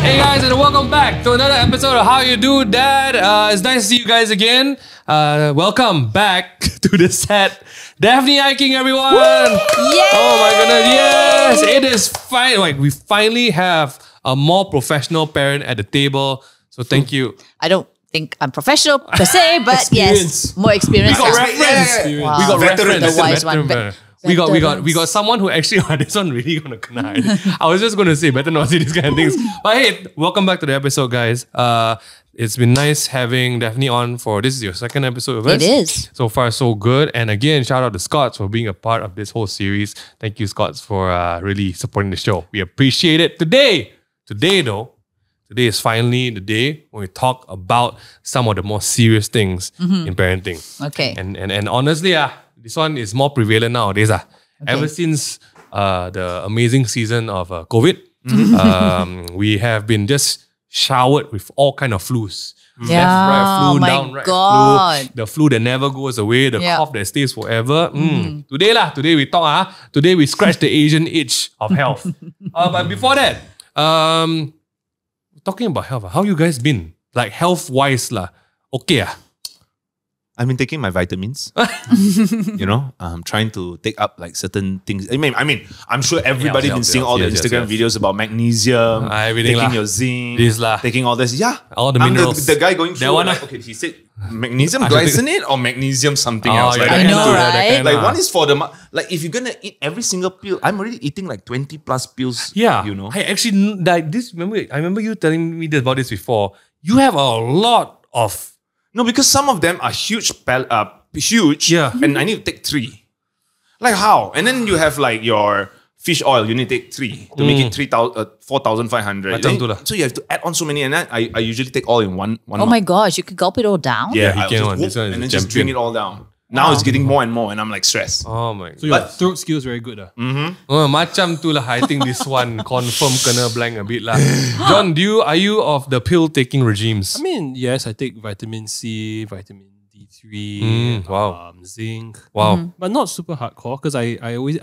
Hey guys, and welcome back to another episode of How You Do Dad. It's nice to see you guys again. Welcome back to the set. Daphne, Iking, everyone. Yay! Oh my goodness, yes! It is fine. Like, we finally have a more professional parent at the table. So thank you. I don't think I'm professional per se, but yes, more experience. We got reference. Wow. We got Veteran, reference. the wise one. We got someone who actually this one really gonna connect. I was just gonna say better not say these kind of things. But hey, welcome back to the episode, guys. It's been nice having Daphne on for this is your second episode of us. It is. So far, so good. And again, shout out to Scots for being a part of this whole series. Thank you, Scots, for really supporting the show. We appreciate it. Today is finally the day when we talk about some of the more serious things in parenting. Okay. And honestly, this one is more prevalent nowadays. Okay. Ever since the amazing season of COVID, we have been just showered with all kind of flus. Yeah, Left, right flu, my down, right God. flu, the flu that never goes away, the cough that stays forever. Today we talk, today we scratch the Asian itch of health. But before that, talking about health, how you guys been? Like health-wise okay I've been taking my vitamins. I'm trying to take up like certain things. I mean, I'm sure everybody been seeing all the Instagram videos about magnesium, taking your zinc, taking all this. Yeah, all the minerals. The guy going through, okay, he said magnesium glycinate or magnesium something else. Right? I know, right? Like one is for the, like if you're gonna eat every single pill, I'm already eating like 20 plus pills. Yeah, I actually like this. I remember you telling me about this before. You have a lot of. No, because some of them are huge, and I need to take 3. Like how? And then you have like your fish oil, you need to take 3 to make it 4,500. So you have to add on so many, and then I usually take all in one. Oh my gosh, you could gulp it all down? Yeah, and then just drink it all down. Now it's getting more and more, and I'm like stressed. Oh my god. So your throat skills very good. Macam tu lah. I think this one confirm kena blank a bit lah. John, are you of the pill taking regimes? I mean, yes, I take vitamin C, vitamin D3, zinc. Wow. But not super hardcore because I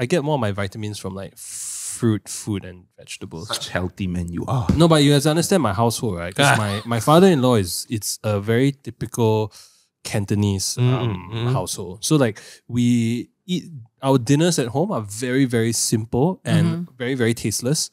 get more of my vitamins from like fruit, food, and vegetables. Such healthy man you are. No, but you have to understand my household, right? Because my father-in-law it's a very typical Cantonese household. So like we eat our dinners at home are very, very simple and very, very tasteless.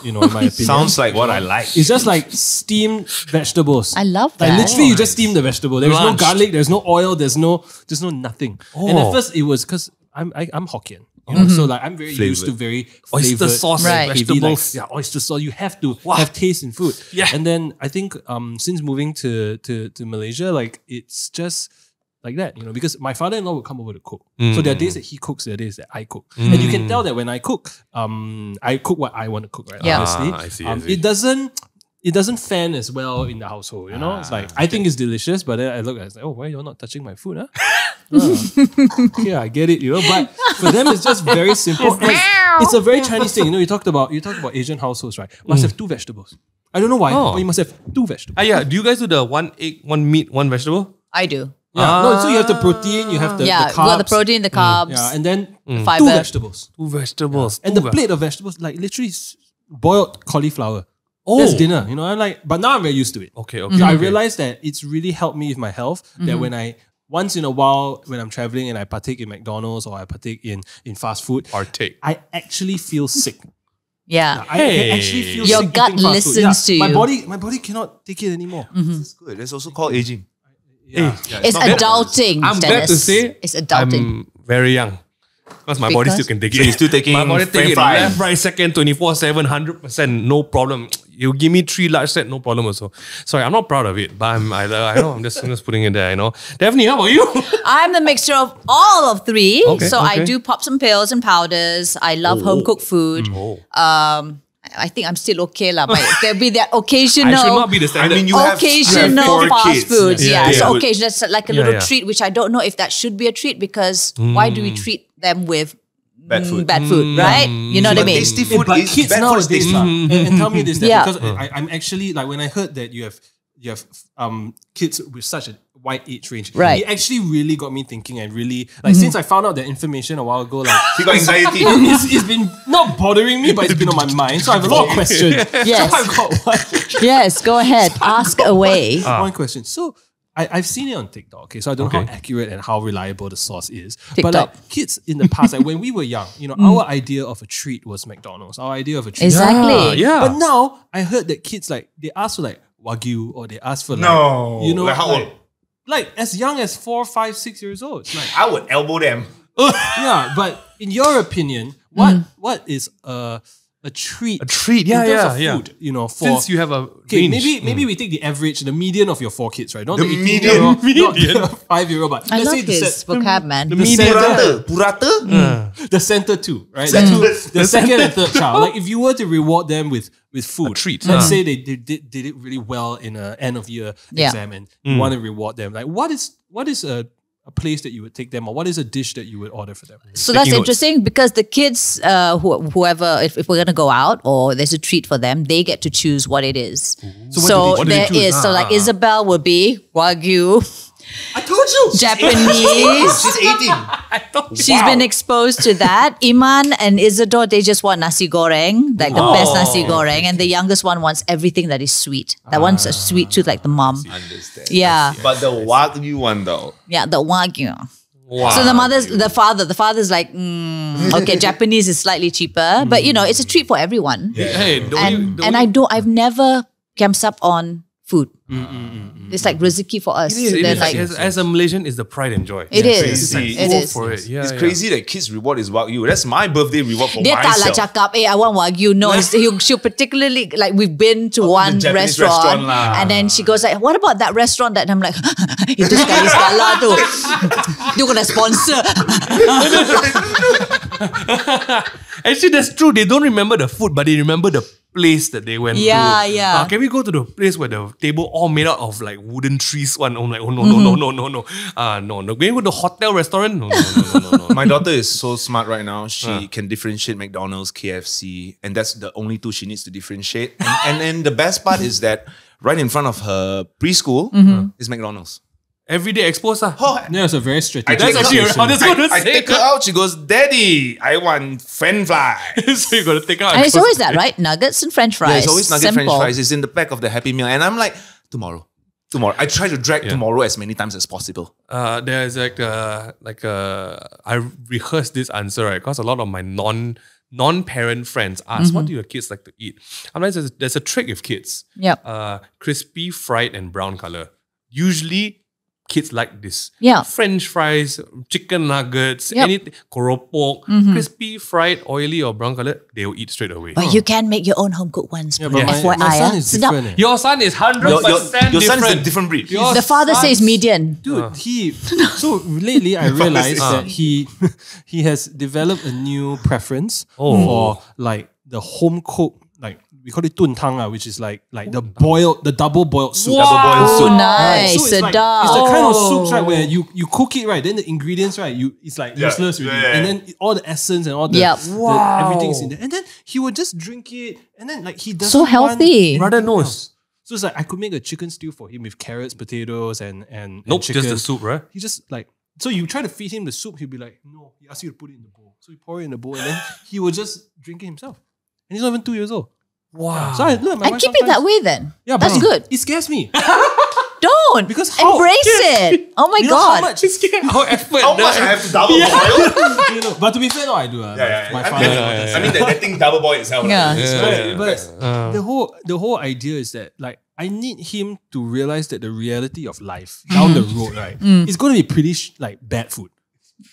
In my opinion. Sounds like what I like. It's just like steamed vegetables. I love that. Like literally you just steam the vegetable. There's no garlic, there's no oil, there's no nothing. And at first it was because I'm Hokkien. So like I'm very used to very oyster sauce and vegetables. Like, oyster sauce. You have to have taste in food. Yeah. And then I think since moving to Malaysia, like it's just like that, because my father-in-law would come over to cook. So there are days that he cooks, there are days that I cook. And you can tell that when I cook what I want to cook, right? Yeah. Obviously. I see. It doesn't fan as well in the household, It's like, I think it's delicious, but then I look at it, it's like, oh, why you're not touching my food, huh? Yeah, I get it, But for them, it's just very simple. It's a very Chinese thing. You talk about Asian households, right? Must have 2 vegetables. I don't know why, but you must have 2 vegetables. Yeah. Do you guys do the 1 egg, 1 meat, 1 vegetable? I do. Yeah. No, so you have the protein, you have the carbs. You got the protein, the carbs. Yeah, and then fiber. 2 vegetables. 2 vegetables. And the plate of vegetables, like literally boiled cauliflower. That's dinner, I'm like, but now I'm very used to it. Okay. So I realized that it's really helped me with my health. That when once in a while, when I'm traveling and I partake in McDonald's or I partake in fast food, I actually feel sick. Yeah. I actually feel your sick. gut listens to you. My body cannot take it anymore. That's good. That's also called aging. Yeah. It's adulting. I'm glad to say it's adulting. I'm very young. Because my body still can take it. So you're still taking my body take it fry. left, right, second, 24/7, 100%, no problem. You give me 3 large set, no problem also. Sorry, I'm not proud of it, but I know I'm just putting it there, Daphne, how about you? I'm the mixture of all of 3. Okay, I do pop some pills and powders. I love home cooked food. I think I'm still okay lah, but there'll be that occasional. I should not be the standard. I mean, you have 4 fast kids. foods. Yeah. So occasional, that's like a little treat, which I don't know if that should be a treat because why do we treat them with bad food, right? You know what I mean? Tasty food But is kids bad nowadays, tasty. and tell me this, Yeah. because I'm actually like when I heard that you have kids with such a wide age range. Right. It actually really got me thinking and really, like, since I found out that information a while ago, like, You got anxiety. it's been not bothering me, but it's been on my mind. So I have a lot of questions. Yes. So I've got one. Yes, go ahead. Ask away. One question. So I've seen it on TikTok, okay? So I don't know how accurate and how reliable the source is. But TikTok. like kids in the past, like when we were young, you know, our idea of a treat was McDonald's. Our idea of a treat. Exactly. Yeah. But now I heard that kids like they ask for like Wagyu or they ask for like No. you know Like how old? like as young as 4, 5, 6 years old. It's like I would elbow them. yeah, but in your opinion, what is a treat? A treat, in yeah, terms yeah, of yeah. food, you know, for Since you have a okay, range. maybe we take the average, the median of your 4 kids, right? Not the, median. 18-year-old, not the 5-year-old, but I let's love say his vocab, man. the center, Purata? the center 2, right? Center. The second and third child. Like if you were to reward them with food, treat. let's say they did it really well in a end of year Yeah. exam, and you want to reward them. Like what is a place that you would take them, or what is a dish that you would order for them? So that's Taking notes. interesting because the kids, whoever, if we're going to go out or there's a treat for them, they get to choose what it is. So what do they there choose? is. So like Isabel will be Wagyu, I told you. Japanese. She's 18. She's been exposed to that. Iman and Isidore, they just want nasi goreng, like the best nasi goreng. And the youngest one wants everything that is sweet. That one's a sweet tooth like the mom. Understand. Yeah. But the Wagyu one though. Yeah, the Wagyu. Wow. So the father's like, okay, Japanese is slightly cheaper, but you know, it's a treat for everyone. Hey, I've never camps up on food. It's like riziki for us. It So is. then, Like, like, as a Malaysian, it's the pride and joy. it is. crazy. It Go is. for it. Yeah, It's yeah. crazy that kids reward is Wagyu. That's my birthday reward for Dia tak lah myself. cakap, I want Wagyu. No, she'll particularly, like, we've been to one Japanese restaurant restaurant lah. and then she goes like, what about that restaurant that I'm like, itu sekali-sekala tu. Dia kena sponsor. Actually, that's true. They don't remember the food, but they remember the place that they went to. Yeah. Can we go to the place where the table all made out of like wooden trees? One, I'm like, oh no. No. Going to the hotel restaurant? No. My daughter is so smart right now. She can differentiate McDonald's, KFC, and that's the only two she needs to differentiate. And then the best part is that right in front of her preschool is McDonald's. Everyday expose. Yeah, it's a very strategic. That's actually decision. I was gonna I say. take her out. She goes, Daddy, I want French fries. So you got to take out. And it's always that, right? Nuggets and French fries. Yeah, it's always nugget French Simple. fries. It's in the back of the Happy Meal. And I'm like, tomorrow. I try to drag tomorrow as many times as possible. There's I rehearsed this answer, right? Because a lot of my non-parent friends ask, what do your kids like to eat? Sometimes there's a trick with kids. Yep. Crispy, fried, and brown color. Usually, kids like this. Yeah. French fries, chicken nuggets, Yep. anything, koropok, crispy, fried, oily, or brown color, they will eat straight away. But you can make your own home cooked ones. Yeah, but FYI. my son is Sedap. different. Your son is 100% Your son is different. a different breed. Your The father says son's- median. Dude, so lately I realized that he has developed a new preference for like the home cooked, like we call it tuntang, which is like the double boiled soup. Double boiled Oh, soup. nice. So it's like, Sedap. it's the kind of soups, right, where you cook it, right, then the ingredients, right, it's like useless really. Yeah. And then all the essence and all the, Yep. everything's in there. And then he would just drink it, and then like he doesn't So healthy. Brother knows. So it's like I could make a chicken stew for him with carrots, potatoes, and Nope, chicken. just the soup, right? He just like, so you try to feed him the soup, he'll be like, no, he asks you to put it in the bowl. So you pour it in the bowl, and then he will just drink it himself. And he's not even 2 years old. Wow. So I look, my And wife keep it that sometimes- way then. Yeah, That's but good. It scares me. Don't. Because how- Embrace it. Oh my You know how God. much? How effort. How much I have to double boil? You know, but to be fair, no, I do. My father. I mean, that thing double boil itself. Yeah. But the whole idea is that like I need him to realize that the reality of life down the road, right, is going to be pretty like bad food.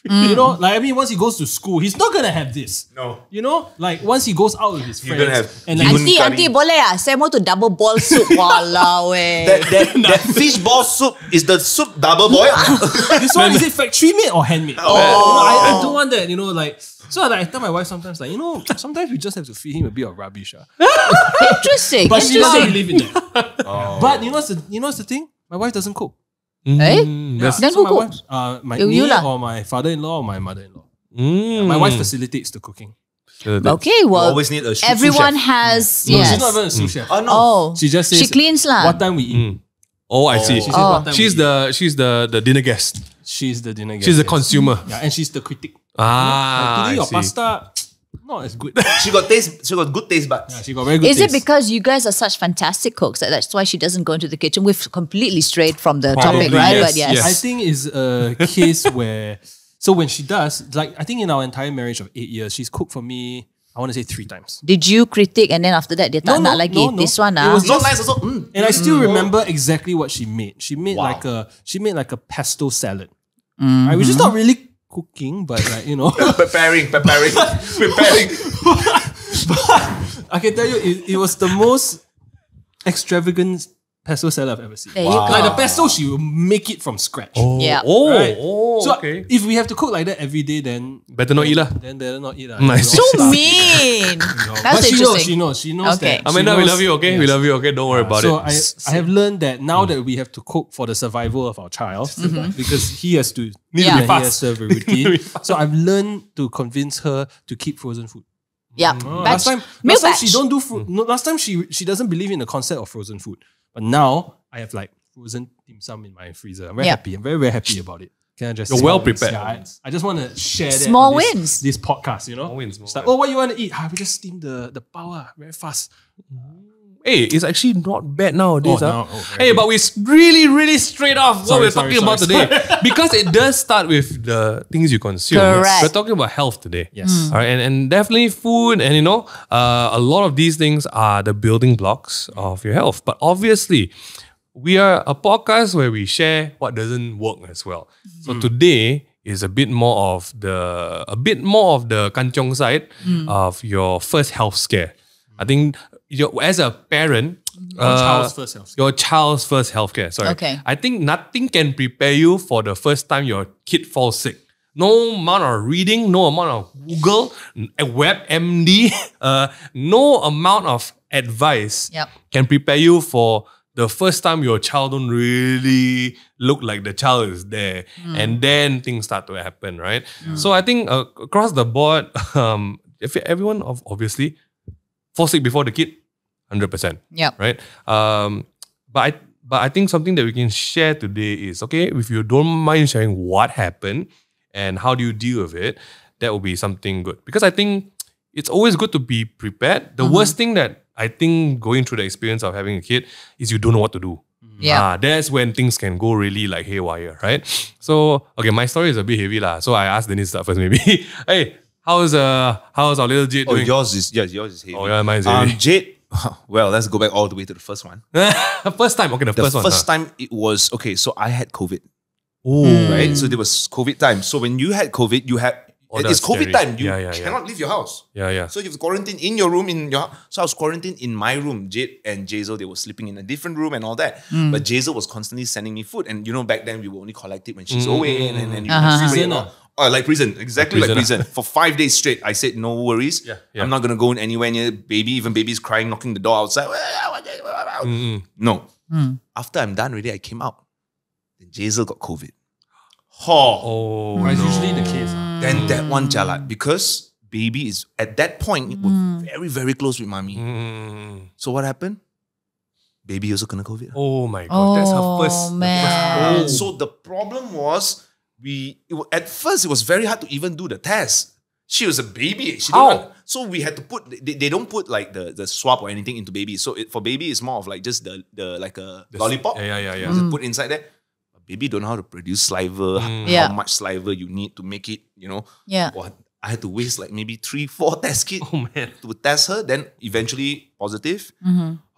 You know, like I mean, once he goes to school, he's not gonna have this. No. You know, like once he goes out with his You're friends, gonna have and like, bihun Auntie, boleh ah? Saya mau tu double boil soup. Walau eh. That fish ball soup is the soup double boil. this one is it factory made or handmade? You know, I don't want that. You know, like so. Like, I tell my wife sometimes, like sometimes we just have to feed him a bit of rubbish. Interesting. But she doesn't Interesting. believe in that. But you know what's the thing? My wife doesn't cook. Eh? Yeah, Then so who my cook? wife, my You me lah. or my father-in-law or my mother-in-law. Yeah, my wife facilitates the cooking. Okay, well, always need a sous everyone chef. has, No, yes. she's not even a sous chef. Oh no. Oh, She just says she cleans lah. what time we eat. Oh, I see. She says one time She's the dinner guest. She's the dinner guest. She's the yes. consumer. Yeah, and she's the critic. Ah, Today I your see. pasta not as good. She got good taste buds. Yeah, she got very good Is taste. it because you guys are such fantastic cooks that that's why she doesn't go into the kitchen? We've completely strayed from the Probably, topic, right? yes, But yes. yes. I think is a case where, so when she does, like I think in our entire marriage of 8 years, she's cooked for me, I want to say 3 times. Did you critique and then after that dia tak nak lagi this one It was Not just- nice also. And I still remember exactly what she made. She made like a pesto salad. Right, which is not really cooking, but like, you know. preparing. I can tell you, it was the most extravagant pesto salad I've ever seen. There you go. Like the pesto, she will make it from scratch. Yeah. Right? So okay. if we have to cook like that every day, then Better not eat lah. then better not eat. Nice. So mean. But That's she interesting. knows. She knows Okay. that. Amanda, she we knows- love you, okay? yes. We love you, okay? Don't worry about So it. I have learned that now that we have to cook for the survival of our child, because he has to Need to be he fast. has to have a routine. So I've learned to convince her to keep frozen food. Yeah. Last time she batch. don't do food. No, last time she doesn't believe in the concept of frozen food. But now I have like frozen dim sum in my freezer. I'm very Yeah. happy. I'm very, very happy about it. Can I just You're say well that? prepared. Yeah, I just want to share that Small on this, wins. This podcast, you know. Small wins, It's small like, oh, what you want to eat? We just steam the power very fast. Hey, it's actually not bad nowadays. Oh, huh? now- oh, very Hey, but we really straight off what Sorry, we're talking about sorry. today. Because it does start with the things you consume. Correct. We're talking about health today. Yes. All right, and definitely food, and a lot of these things are the building blocks of your health. But obviously, we are a podcast where we share what doesn't work as well. So today is a bit more of the kanchong side of your first health scare. I think as a parent, Child's first health. your child's first healthcare. Sorry. Okay. I think nothing can prepare you for the first time your kid falls sick. No amount of reading, no amount of Google, WebMD, no amount of advice Yep. can prepare you for the first time your child don't really look like the child is there. And then things start to happen, right? So I think across the board, if everyone obviously fall sick before the kid, 100%. Yep. Right? But I think something that we can share today is, okay, if you don't mind sharing what happened and how do you deal with it, that will be something good. Because I think it's always good to be prepared. The worst thing that I think going through the experience of having a kid is you don't know what to do. Yeah. That's when things can go really like haywire, right? So, okay, my story is a bit heavy lah. So I asked Dennis to start first maybe. Hey, how's our little Jade doing? Yours is heavy. Oh, yeah, mine's heavy. Jade. Well, let's go back all the way to the first one. First time, okay, the The first one. first time it was okay. So I had COVID, Oh, right? So there was COVID time. So when you had COVID, you had it's that's COVID scary. time. You Yeah. cannot leave your house. Yeah. So you have to quarantine in your room So I was quarantined in my room. Jade and Jazel, they were sleeping in a different room and all that. But Jazel was constantly sending me food. And back then we would only collect it when she's away and then you spray it all. Oh, like prison. Exactly like prison. For 5 days straight, I said, no worries. Yeah. I'm not going to go anywhere near baby. Even baby's crying, knocking the door outside. No. After I'm done already, I came out. Then Jazel got COVID. Oh, It's usually the case. Then that one jalat. Because baby is, at that point, were very, very close with mommy. So what happened? Baby also kena COVID. Oh my God, that's her first. man. So the problem was, at first it was very hard to even do the test. She was a baby. So we had to put, they don't put like the swab or anything into baby. So for baby, it's more of like just the lollipop. Yeah. You just put inside there. Baby don't know how to produce saliva, Yeah. how much saliva you need to make it, Yeah. Well, I had to waste like maybe 3-4 test kits to test her. Then eventually positive.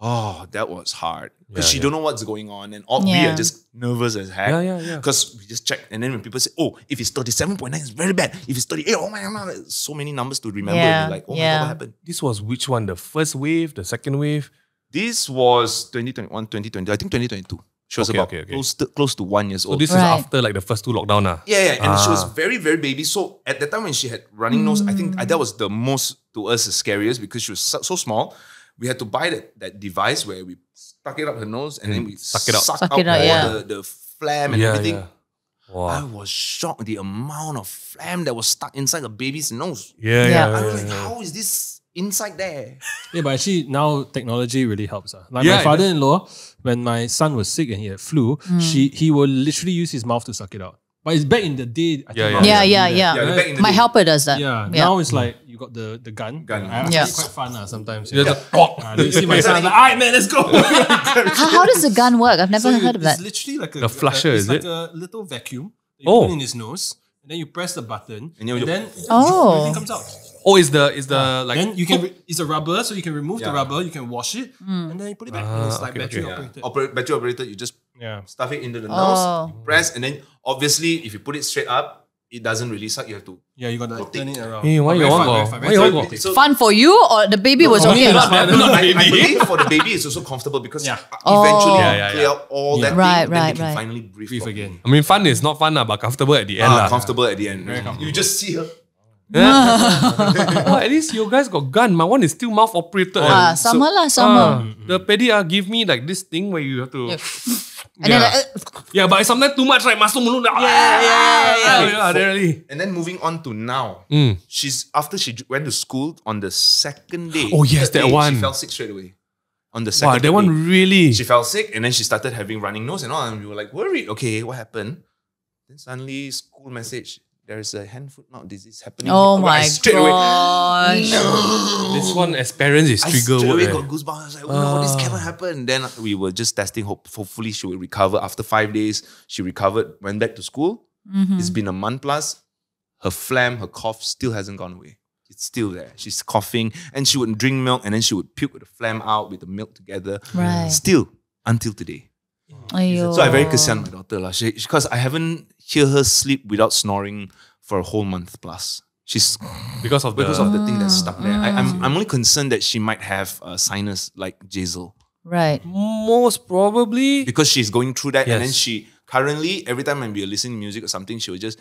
Oh, that was hard. Because she don't know what's going on. And we Yeah. are just nervous as heck. Yeah. Because we just checked. And then when people say, oh, if it's 37.9, it's very bad. If it's 38, oh my God, so many numbers to remember. Yeah. And you're like, oh my God, what happened? This was which one? The first wave, the second wave? This was 2021, 2020. I think 2022. She was Okay, about okay. close to 1 year So old. this is Right. after like the first two lockdown. Yeah, and she was very, very baby. So at that time when she had running nose, I think that was the most, to us, the scariest because she was so small. We had to buy that device where we stuck it up her nose and then we suck it out. suck Suck out it out, all yeah. the phlegm and everything. Wow. I was shocked the amount of phlegm that was stuck inside the baby's nose. Yeah. I was like, how is this inside there. Yeah, but actually now technology really helps. Like Yeah, my father-in-law, when my son was sick and he had flu, he would literally use his mouth to suck it out. But it's back in the day. I think Yeah, now Yeah, they yeah, do that. yeah. back in the My day. helper does that. Yeah, now it's like you got the gun. I Yeah. It's quite fun sometimes. There's Yeah. You see my son like, alright man, let's go. How does the gun work? I've never heard of that. It's literally like The flusher, it's is like it? a little vacuum. You Oh. put in his nose, and then you press the button, And and, you- then Oh. everything comes out. Oh, is the like Then you can it's a rubber, so you can remove the Yeah. rubber, you can wash it, and then you put it back. And it's like okay, battery okay. operated. Battery operated, you just Yeah. stuff it into the Oh. nose, you press, and then obviously if you put it straight up, it doesn't really suck. You have to. Yeah, you gotta turn it around. Hey, why But you very want fun, go? very fun, Why very you fun. want go? So, Fun for you or the baby was for me okay? it's fun. no, I believe for the baby it's also comfortable because Yeah. eventually Yeah, you yeah, clear yeah. out all Yeah. that Right, thing, then right, you can right. finally breathe Breathe properly. again. I mean, fun is not fun, but comfortable at the end. lah. Comfortable at the end. Very comfortable. You just see her. Oh, at least you guys got gun. My one is still mouth operated. Sama lah, sama. The paddy give me like this thing where you have to. And then like, Yeah, but sometimes too much, right? Masuk mulut. Yeah, really. And then moving on to now, she's after she went to school on the second day. Oh, yes, third that day, one. She fell sick straight away. On the Wow, second that one day. really. She fell sick and then she started having running nose and all, and we were like worried. Okay, what happened? Then suddenly school message. There's a hand foot mouth disease happening. oh I my straight away, gosh. This one, as parents, is I trigger straight away word. got goosebumps. I was like, oh no, this cannot happen. Then we were just testing. Hopefully she will recover. After 5 days, she recovered, went back to school. It's been a month plus. Her phlegm, her cough still hasn't gone away. It's still there. She's coughing and she would drink milk and then she would puke with the phlegm out with the milk together. Right. Still, until today. Aiyo. So I very kesian my daughter lah. Because I haven't hear her sleep without snoring for a whole month plus. She's Because of the. because of the thing that's stuck there. I'm only concerned that she might have a sinus like Jazel Right. Most probably. because she's going through that, and then Yes. she currently every time when we are listening to music or something, she will just,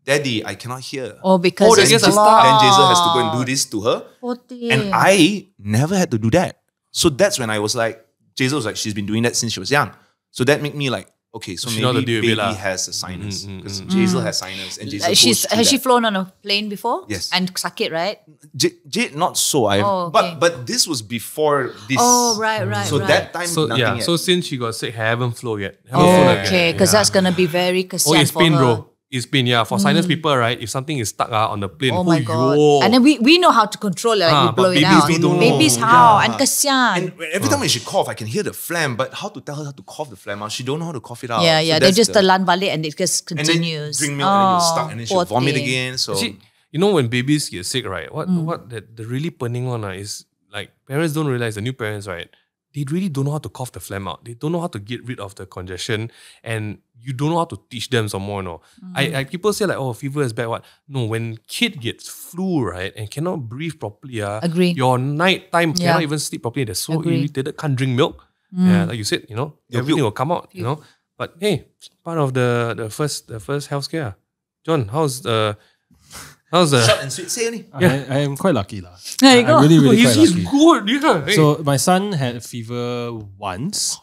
"Daddy, I cannot hear." Oh, because that it's gets us blocked. stuck. Then Jazel has to go and do this to her, Poor thing. and I never had to do that. So that's when I was like, Jazel was like, she's been doing that since she was young. So that made me like, okay, so She know how to maybe deal with it baby lah. has a sinus because Jazel has sinus and Jazel Has she flown on a plane before? Yes. And sakit, right? Jade not so. Oh, okay. But this was before this. Oh, right, right, So right. that time So nothing yeah, yet. so since she got sick, haven't flown yet. Haven't flown Oh, yet. okay, because that's gonna be very kasihan Oh, it's for pain, her. bro. It's pain, yeah. For sinus people, right? If something is stuck on the plane, Oh my god! yo. And then we know how to control it, like we But blow it babies out. we don't know. Babies how? Yeah. And kasihan. and every time when she cough, I can hear the phlegm, but how to tell her how to cough the phlegm out? She don't know how to cough it out. Yeah, So yeah. They that's just the- telan balik and it just and then continues. drink milk and then you're stuck and then she'll poor vomit thing. again. So Actually, you know when babies get sick, right? What the really burning one is like parents don't realize, the new parents, right? They really don't know how to cough the phlegm out. They don't know how to get rid of the congestion, and you don't know how to teach them some more. No, I people say like, oh, fever is bad. What? No, when kid gets flu, right, and cannot breathe properly, Agree. Your nighttime Yeah. cannot even sleep properly. They're so Agree. irritated, can't drink milk. Yeah, like you said, everything will come out. But hey, part of the first healthcare. John, how's the short and sweet. Say only. I am quite lucky lah. There you go. I'm really, really quite he's lucky. good. Yeah. Hey. So my son had a fever once.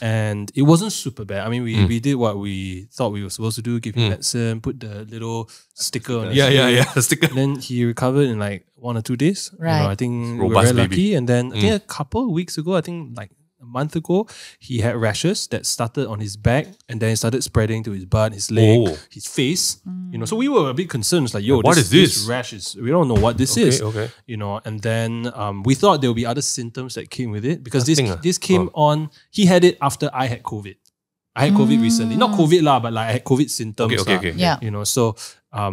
And it wasn't super bad. I mean, we did what we thought we were supposed to do, give him medicine, put the little sticker on his yeah, the sticker. And then he recovered in like 1 or 2 days. Right. I think we were Robust very baby. lucky. And then I think a couple of weeks ago, I think like a month ago, he had rashes that started on his back and then it started spreading to his butt, his leg, Oh. his face. So we were a bit concerned. It's like, yo, What is this? This rash is, we don't know what this is. Okay. And then we thought there would be other symptoms that came with it because Nothing, this came on, he had it after I had COVID. I had COVID recently. Not COVID lah, but like I had COVID symptoms. Okay. Yeah. So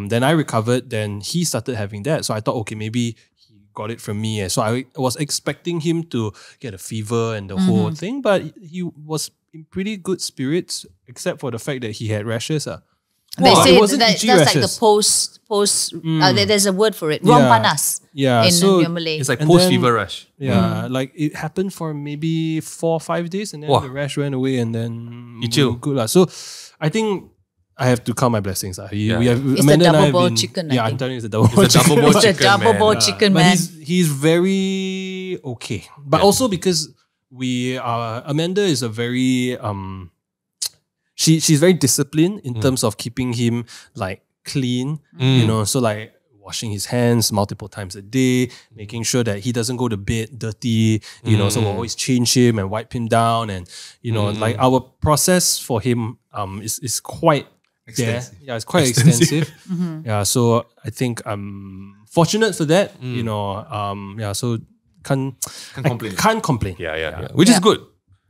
then I recovered, then he started having that. So I thought, okay, maybe he got it from me. So I was expecting him to get a fever and the whole thing, but he was in pretty good spirits, except for the fact that he had rashes. They Well, say it wasn't that, itchy that's like the rashes. post. There's a word for it. Ruang panas. Yeah, In so your Malay. It's like And post then- fever rush. Yeah, like it happened for maybe 4 or 5 days, and then Wah. the rash went away, and then You chill. good lah. So I think I have to count my blessings. Yeah. We have It's Amanda the and I double have boiled been- chicken, I Yeah, I'm think. telling you, it's the double It's boiled the double chicken. boiled It's the chicken, double man. boiled chicken, But man. he's very okay. But also because we are Amanda is a very she's very disciplined in terms of keeping him like clean. So like washing his hands multiple times a day, making sure that he doesn't go to bed dirty, you know, so we'll always change him and wipe him down. And, you know, like our process for him is quite Extensive. Yeah, it's quite extensive. Yeah, so I think I'm fortunate for that, you know. Yeah, so can't complain. Can't complain. Yeah. Which is good.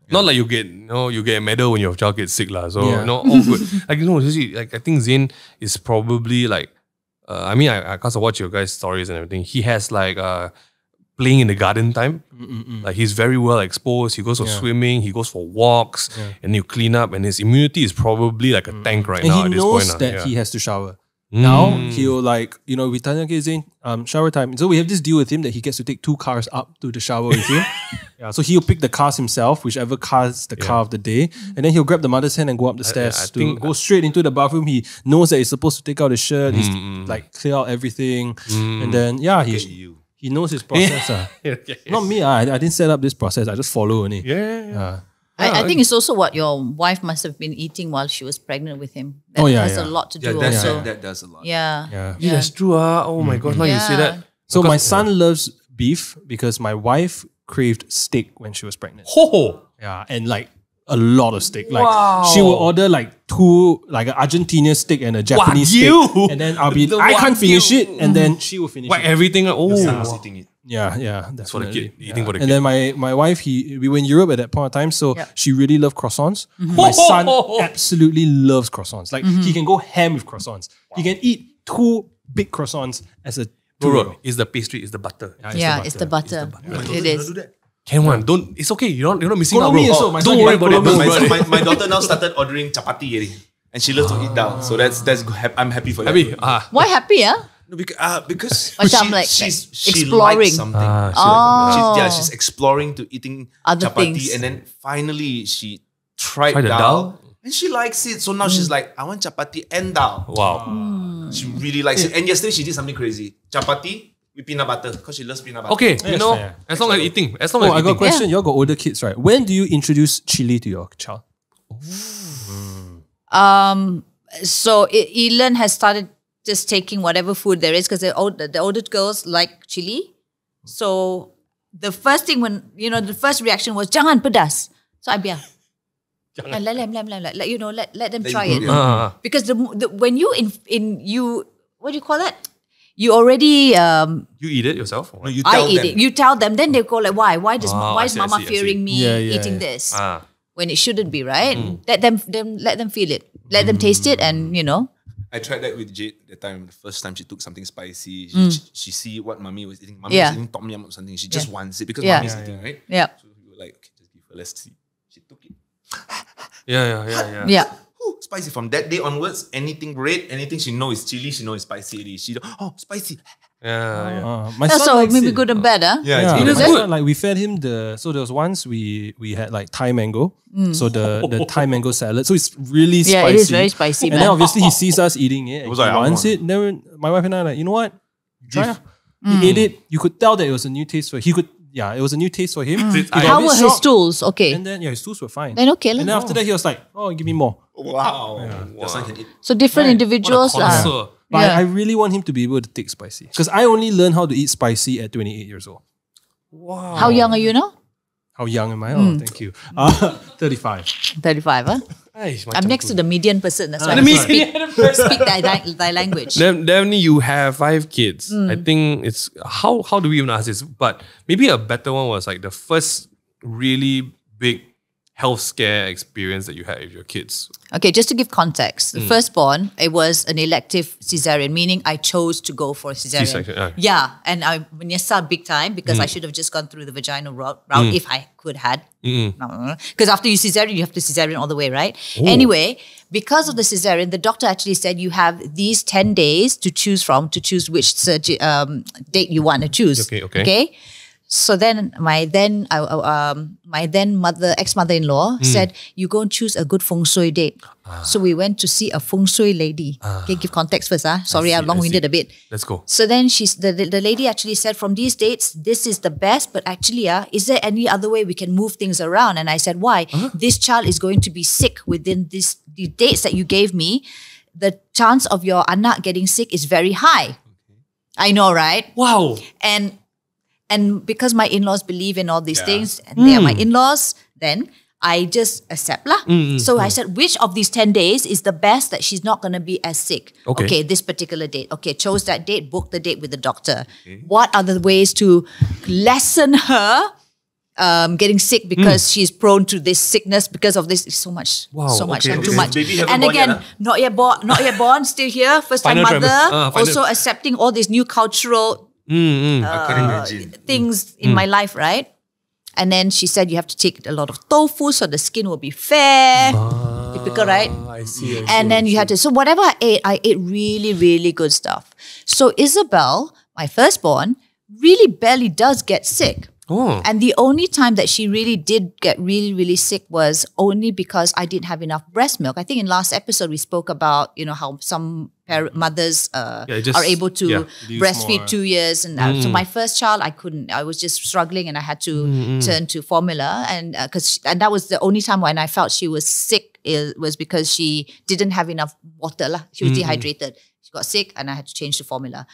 Not like you get a medal when your child gets sick lah. So all good. Like seriously, like I think Zain is probably like, I mean, I can't watch your guys' stories and everything. He has like playing in the garden time. Like he's very well exposed. He goes for swimming. He goes for walks, and you clean up. And his immunity is probably like a tank right now. And he at this knows point, that he has to shower. Now he'll like, you know, we tell him, okay, Zain, shower time. So we have this deal with him that he gets to take 2 cars up to the shower with you. Yeah, so he'll pick the cars himself, whichever car is the car of the day, and then he'll grab the mother's hand and go up the stairs to go straight into the bathroom. He knows that he's supposed to take out his shirt, he's like clear out everything, and then he knows his process. Not me, I didn't set up this process. I just follow only. I think it's also what your wife must have been eating while she was pregnant with him. That has a lot to do also. That does a lot. Yeah. That's true. Oh my God, now you say that. So my son loves beef because my wife craved steak when she was pregnant. Yeah, and like a lot of steak. Like she will order like 2, like an Argentinian steak and a Japanese steak, and then I can't finish it, and then she will finish it. Everything. Your son was eating it. Yeah, That's for the kid. definitely. Eating for the kid. And then my wife, we were in Europe at that point of time, so she really loved croissants. My son absolutely loves croissants. Like he can go ham with croissants. He can eat 2 big croissants as a Bro, it's the pastry, it's the butter. It's the butter. It is. Can one? Don't. It's okay. You're not missing Follow out, bro. me also, my Don't son worry can about it. follow bro. me. My daughter now started ordering chapati already. And she loves to eat dal. So that's good. I'm happy for that. Happy? Why happy, No, because Macam like she exploring. likes something. She's exploring to eating Other chapati, things. and then finally she tried the dal, dal? and she likes it. So now she's like, I want chapati and dal. Wow. She really likes it. And yesterday she did something crazy: chapati with peanut butter because she loves peanut butter. Okay, That's fair. as long as eating. As long Oh, as I got a eating. question. You all got older kids, right? When do you introduce chili to your child? So Elon has started just taking whatever food there is because the older girls like chili. So the first thing the first reaction was jangan pedas. So I biar. And let them try it. Because when you what do you call that? You already You eat it yourself? Or what? No, you I tell eat them. it. You tell them, then they go like, why? Why is I mama see. fearing me eating this? When it shouldn't be, right? Let them feel it. Let them taste it, and I tried that with Jade that time. The first time she took something spicy, she see what mommy was eating. Mommy was eating tom yum or something. She just wants it because mommy's eating, right? Yeah. So we were like, okay, just give her. Let's see. She took it. Yeah. Ooh, spicy. From that day onwards, anything red, anything she knows is chili, she knows is spicy already. She spicy. My That's son so likes maybe it. good and bad, huh? Yeah, Yeah, it's my good. son, like we fed him so there was once we had like Thai mango. So the Thai mango salad. So it's really spicy. Yeah, it is very spicy, And man. then obviously he sees us eating it. And was he like, wants it. Then my wife and I are like, you know what? Try. He ate it. You could tell that it was a new taste for it was a new taste for him. He got a How bit were his shocked. stools? Okay. And then his tools were fine. Then okay lah. And then after that he was like, oh, give me more. Wow. Your son can eat. So different individuals lah. Connoisseur. But Yeah. I really want him to be able to take spicy. Because I only learned how to eat spicy at 28 years old. Wow. How young are you now? How young am I? Oh, thank you. 35. 35, huh? I'm next to the median person. That's why I speak thy language. Daphne, you have 5 kids. I think it's how do we even ask this? But maybe a better one was like the first really big health scare experience that you had with your kids. Okay, just to give context, the firstborn, it was an elective cesarean, meaning I chose to go for a cesarean. C-section, Yeah, and I nyesal big time because I should have just gone through the vaginal route if I could had. Because after you cesarean, you have to cesarean all the way, right? Anyway, because of the cesarean, the doctor actually said you have these 10 days to choose from to choose which date you want to choose. Okay. So then my ex-mother-in-law said, you go and choose a good feng shui date. So we went to see a feng shui lady. Okay, give context first. Sorry, I'm long-winded a bit. Let's go. So then the lady actually said, from these dates, this is the best, but actually, is there any other way we can move things around? And I said, why? This child is going to be sick within the dates that you gave me. The chance of your anak getting sick is very high. I know, right? Wow. And because my in-laws believe in all these things, and they are my in-laws, then I just accept lah. So I said, which of these 10 days is the best that she's not going to be as sick? Okay, this particular date. Okay, chose that date, booked the date with the doctor. What are the ways to lessen her getting sick because she's prone to this sickness because of this? So much, too much. And again, not yet born, still here, first time mother, also accepting all these new cultural things in my life, right? And then she said you have to take a lot of tofu so the skin will be fair. Typical, right? I see. And then you had to, so whatever I ate really, really good stuff. So Isabel, my firstborn, really barely does get sick. Oh. And the only time that she really did get really, really sick was only because I didn't have enough breast milk. I think in last episode we spoke about, how some mothers are able to breastfeed 2 years. And so my first child, I couldn't. I was just struggling and I had to turn to formula. And that was the only time when I felt she was sick, was because she didn't have enough water. She was dehydrated. Got sick and I had to change the formula.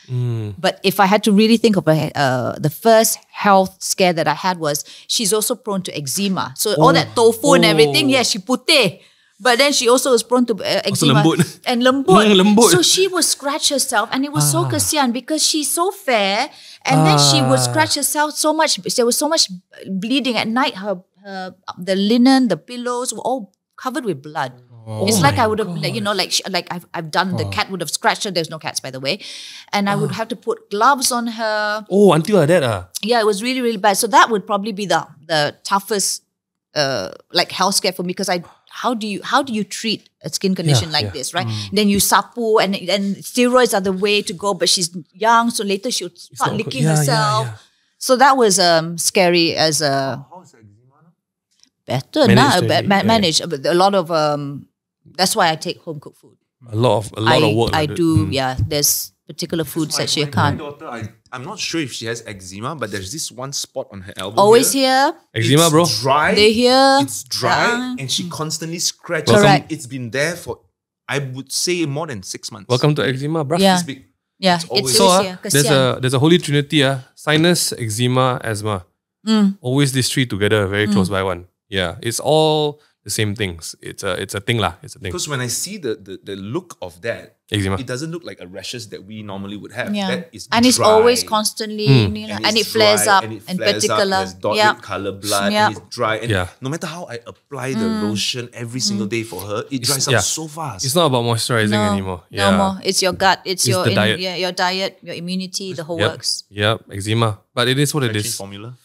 But if I had to really think of the first health scare that I had was she's also prone to eczema. So all that tofu and everything, she putih. But then she also was prone to eczema and lembut. So she would scratch herself and it was so kasihan because she's so fair and then she would scratch herself so much. There was so much bleeding at night. The linen, the pillows were all covered with blood. It's like I would have, I've done, the cat would have scratched her. There's no cats, by the way. And I would have to put gloves on her. Oh, until like that? Yeah, it was really, really bad. So that would probably be the toughest health scare for me because how do you treat a skin condition like this, right? Then you sapu and steroids are the way to go, but she's young, so later she'll start licking herself. So that was scary as a... How is eczema now? Better now, manage. But a lot of... that's why I take home cooked food. A lot of work. I do, there's particular foods that she can't. My daughter, I'm not sure if she has eczema, but there's this one spot on her elbow. Always here. Eczema, bro. Dry. They here. It's dry and she constantly scratches. Correct. It's been there for, I would say, more than 6 months. Welcome to eczema, bro. Yeah. It's big. Yeah, always it's here. there's a holy trinity, sinus, eczema, asthma. Always these three together, very close by one. Yeah, it's all the same things. It's a thing lah. It's a thing. Because when I see the look of that, eczema, it doesn't look like a rashes that we normally would have. Yeah. That is and dry. it's always constantly, and it flares up, in particular. There's dotted color blood, and it's dry. And Yeah. no matter how I apply the lotion every single day for her, it dries up so fast. It's not about moisturizing anymore. No more. It's your gut. It's your diet. your diet, your immunity, the whole works. Yep, eczema. But it is what it Change is. formula.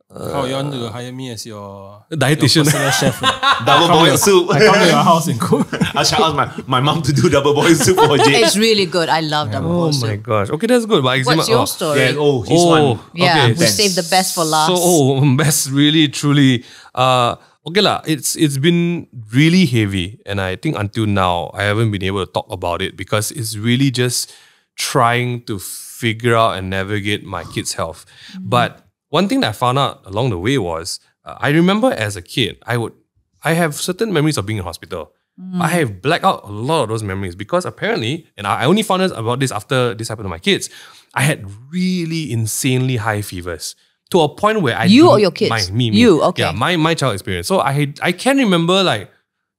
You want to hire me as your Dietitian. your personal chef? Double boiled soup. I come to your house and cook. I shall ask my mom to do double boiled soup for Jade. It's really good. I love double Oh boiled soup. my gosh. Okay, that's good. But eczema. What's your story? Yeah, he's one. Yeah, okay. we saved the best for last. So best, really, truly. Okay lah. It's been really heavy, and I think until now I haven't been able to talk about it because it's really just trying to figure out and navigate my kids' health. But one thing that I found out along the way was I remember as a kid I have certain memories of being in hospital. I have blacked out a lot of those memories because apparently, and I only found out about this after this happened to my kids, I had really insanely high fevers to a point where You or your kids? Me. You, okay. Yeah, my child experience. So I can remember like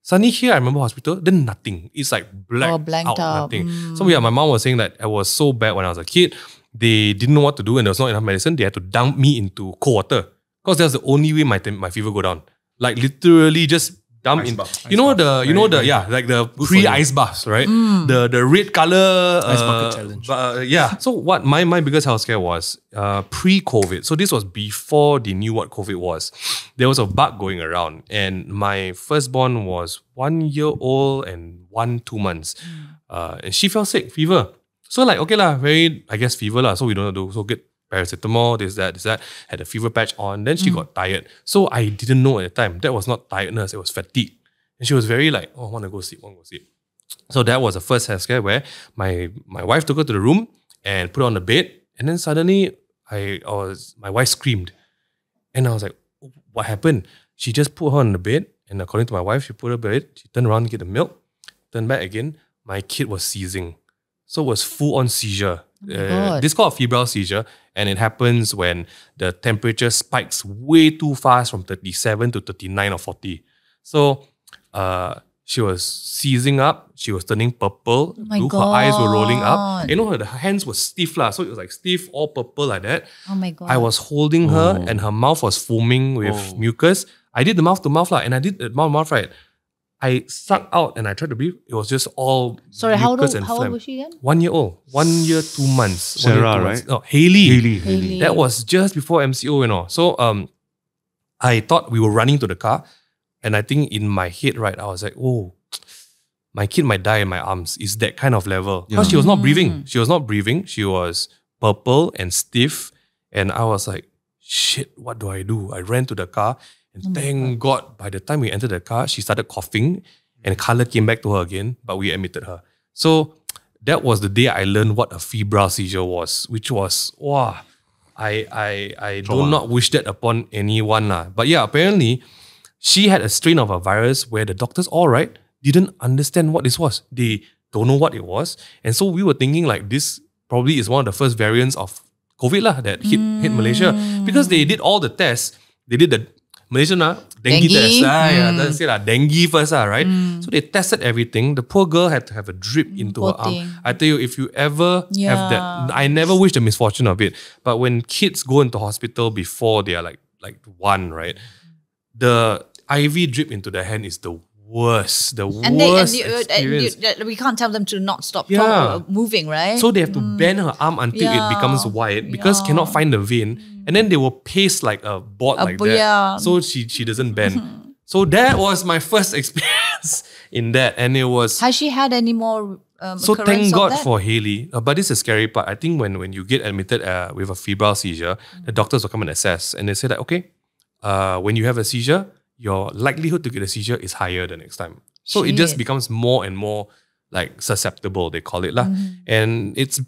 suddenly here I remember hospital, then nothing. It's like blanked out, nothing. So yeah, my mom was saying that it was so bad when I was a kid. They didn't know what to do and there was not enough medicine. They had to dump me into cold water because that's the only way my fever go down. Like literally just dump Ice in. bath. Like the pre-ice baths, right? The red color Ice bucket challenge. So what my biggest health scare was pre-COVID. So this was before they knew what COVID was. There was a bug going around and my firstborn was 1 year old and 2 months. And she fell sick, fever. So like, okay lah, very, I guess, fever lah. So we don't know what to do. So get paracetamol, this, that. Had a fever patch on. Then she got tired. So I didn't know at the time. That was not tiredness. It was fatigue. And she was very like, I want to go sleep. So that was the first health scare where my wife took her to the room and put her on the bed. And then suddenly my wife screamed. And I was like, what happened? She just put her on the bed. And according to my wife, she put her bed. She turned around to get the milk. Turned back again. My kid was seizing. So it was full on seizure. God. This is called a febrile seizure, and it happens when the temperature spikes way too fast from 37 to 39 or 40. So she was seizing up, she was turning purple, my her eyes were rolling up. God. You know, her hands were stiff, so it was like stiff, all purple like that. Oh my God. I was holding her and her mouth was foaming with mucus. I did the mouth to mouth, and I did the mouth to mouth, right? I sucked out and I tried to breathe. It was just all Sorry, how mucus old, and how old phlegm. was she again? 1 year old. 1 year, 2 months. Sarah, 1 year, 2 months. right? No, Haley. Haley. That was just before MCO, So I thought we were running to the car. And I think in my head, right, I was like, oh, my kid might die in my arms. It's that kind of level. Because she was not breathing. She was not breathing. She was purple and stiff. And I was like, shit, what do I do? I ran to the car. And thank God, by the time we entered the car, she started coughing and color came back to her again, but we admitted her. So that was the day I learned what a febrile seizure was, which was, wow, I do not wish that upon anyone. But yeah, apparently, she had a strain of a virus where the doctors, all right, didn't understand what this was. They don't know what it was. And so we were thinking like this probably is one of the first variants of COVID that hit Malaysia. Because they did all the tests. They did the Malaysian dengue test. That's it, dengue first, right? So they tested everything. The poor girl had to have a drip into her arm. thing. I tell you, if you ever have that, I never wish the misfortune of it. But when kids go into hospital before they are like 1, right? The IV drip into the hand is the worst. Experience. We can't tell them to not stop moving, right? So they have to bend her arm until it becomes white because cannot find the vein. And then they will paste like a board like that. So she doesn't bend. So that was my first experience in that. And it was... Has she had any more so occurrence thank of God that? for Haley. But this is the scary part. I think when you get admitted with a febrile seizure, the doctors will come and assess. And they say that, okay, when you have a seizure, your likelihood to get a seizure is higher the next time. So it just becomes more and more like susceptible, they call it. And it's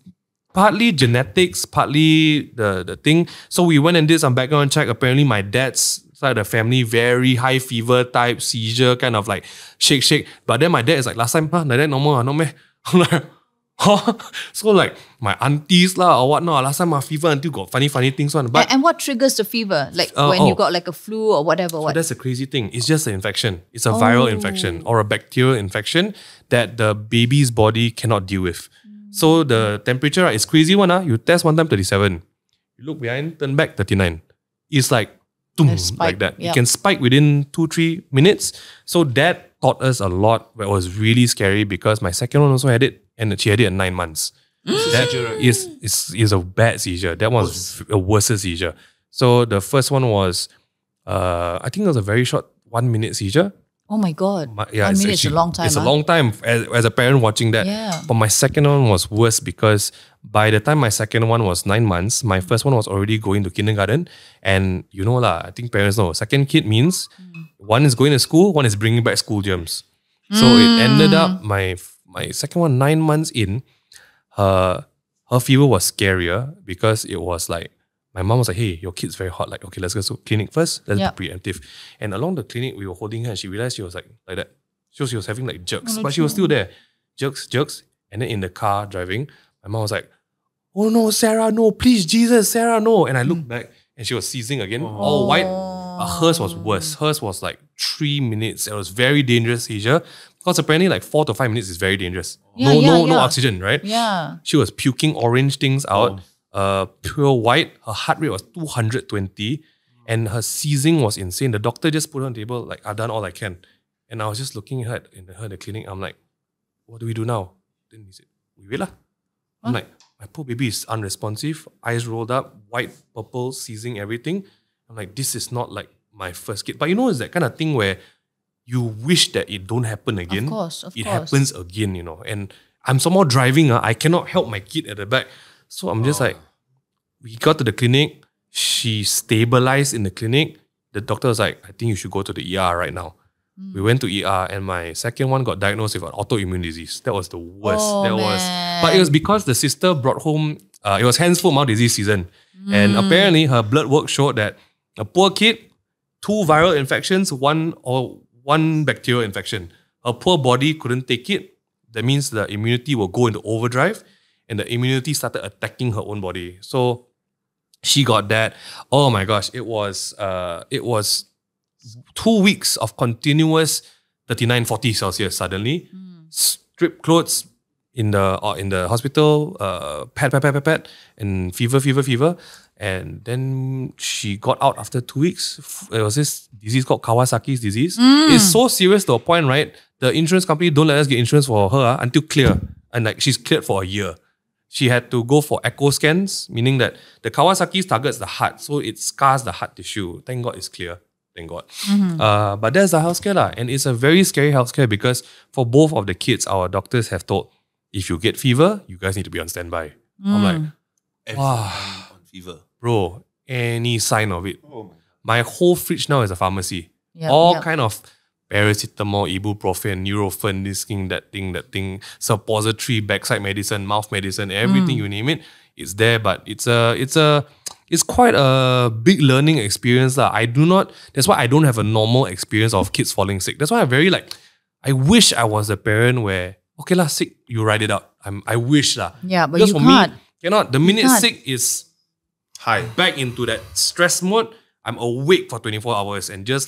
partly genetics, partly the thing. So we went and did some background check. Apparently my dad's side of the family, very high fever type, seizure, kind of like shake. But then my dad is like, last time, like that normal, no meh? I'm like, huh? So like my aunties or whatnot, last time my fever until got funny things on. But and what triggers the fever? Like when you got like a flu or whatever? So that's a crazy thing. It's just an infection. It's a viral infection or a bacterial infection that the baby's body cannot deal with. So the temperature is crazy one. You test one time 37. You look behind, turn back 39. It's like like that. It can spike within 2-3 minutes. So that taught us a lot. But it was really scary because my second one also had it, and she had it at 9 months. That is a bad seizure. That was a worse seizure. So the first one was, I think it was a very short 1 minute seizure. Oh my God. 1 Yeah, minute is a long time. It's a long time as a parent watching that. Yeah. But my second one was worse because by the time my second one was 9 months, my first one was already going to kindergarten. And you know I think parents know, second kid means one is going to school, one is bringing back school germs. So it ended up, my second one, 9 months in, her fever was scarier because it was like, my mom was like, hey, your kid's very hot. Like, okay, let's go to clinic first. Let's be preemptive. And along the clinic, we were holding her and she realized she was like that. So she was having like jerks, but she was still there. Jerks. And then in the car driving, my mom was like, oh no, Sarah, no, please, Jesus, Sarah, no. And I looked back and she was seizing again, all white. Hers was worse. Hers was like 3 minutes. It was very dangerous seizure because apparently like 4 to 5 minutes is very dangerous. No oxygen, right? Yeah. She was puking orange things out. Pure white. Her heart rate was 220 and her seizing was insane. The doctor just put her on the table like, I've done all I can. And I was just looking at her in the clinic. I'm like, what do we do now? Then he said, we will lah. I'm like, my poor baby is unresponsive, eyes rolled up, white, purple, seizing everything. I'm like, this is not like my first kid. But it's that kind of thing where you wish that it don't happen again. Of course. It happens again, And I'm somehow driving. I cannot help my kid at the back. So I'm just like, we got to the clinic. She stabilized in the clinic. The doctor was like, I think you should go to the ER right now. We went to ER and my second one got diagnosed with an autoimmune disease. That was the worst. But it was because the sister brought home, it was hands, foot, mouth disease season. And apparently her blood work showed that a poor kid, 2 viral infections, one bacterial infection. Her poor body couldn't take it. that means the immunity will go into overdrive and the immunity started attacking her own body. So she got that. Oh my gosh, it was 2 weeks of continuous 39, 40 Celsius suddenly. Strip clothes in the hospital, pat, and fever. And then she got out after 2 weeks. There was this disease called Kawasaki Disease. It's so serious to a point, right? The insurance company don't let us get insurance for her until clear. And like she's cleared for a year. She had to go for echo scans, meaning that the Kawasaki's targets the heart, so it scars the heart tissue. Thank God it's clear. Thank God. But that's the healthcare lah. And it's a very scary healthcare because for both of the kids, our doctors have told, if you get fever, you guys need to be on standby. I'm like, wow. On fever. Bro, any sign of it. Oh my whole fridge now is a pharmacy. Yep, All kind of paracetamol, ibuprofen, Nurofen, this thing, that thing, suppository, backside medicine, mouth medicine, everything you name it, it's there. But it's quite a big learning experience. That's why I don't have a normal experience of kids falling sick. That's why I'm very I wish I was a parent where, okay lah, sick, you ride it out. I wish lah. Yeah, but because you for can't. me, cannot. The minute can't. sick is Hi. back into that stress mode, I'm awake for 24 hours and just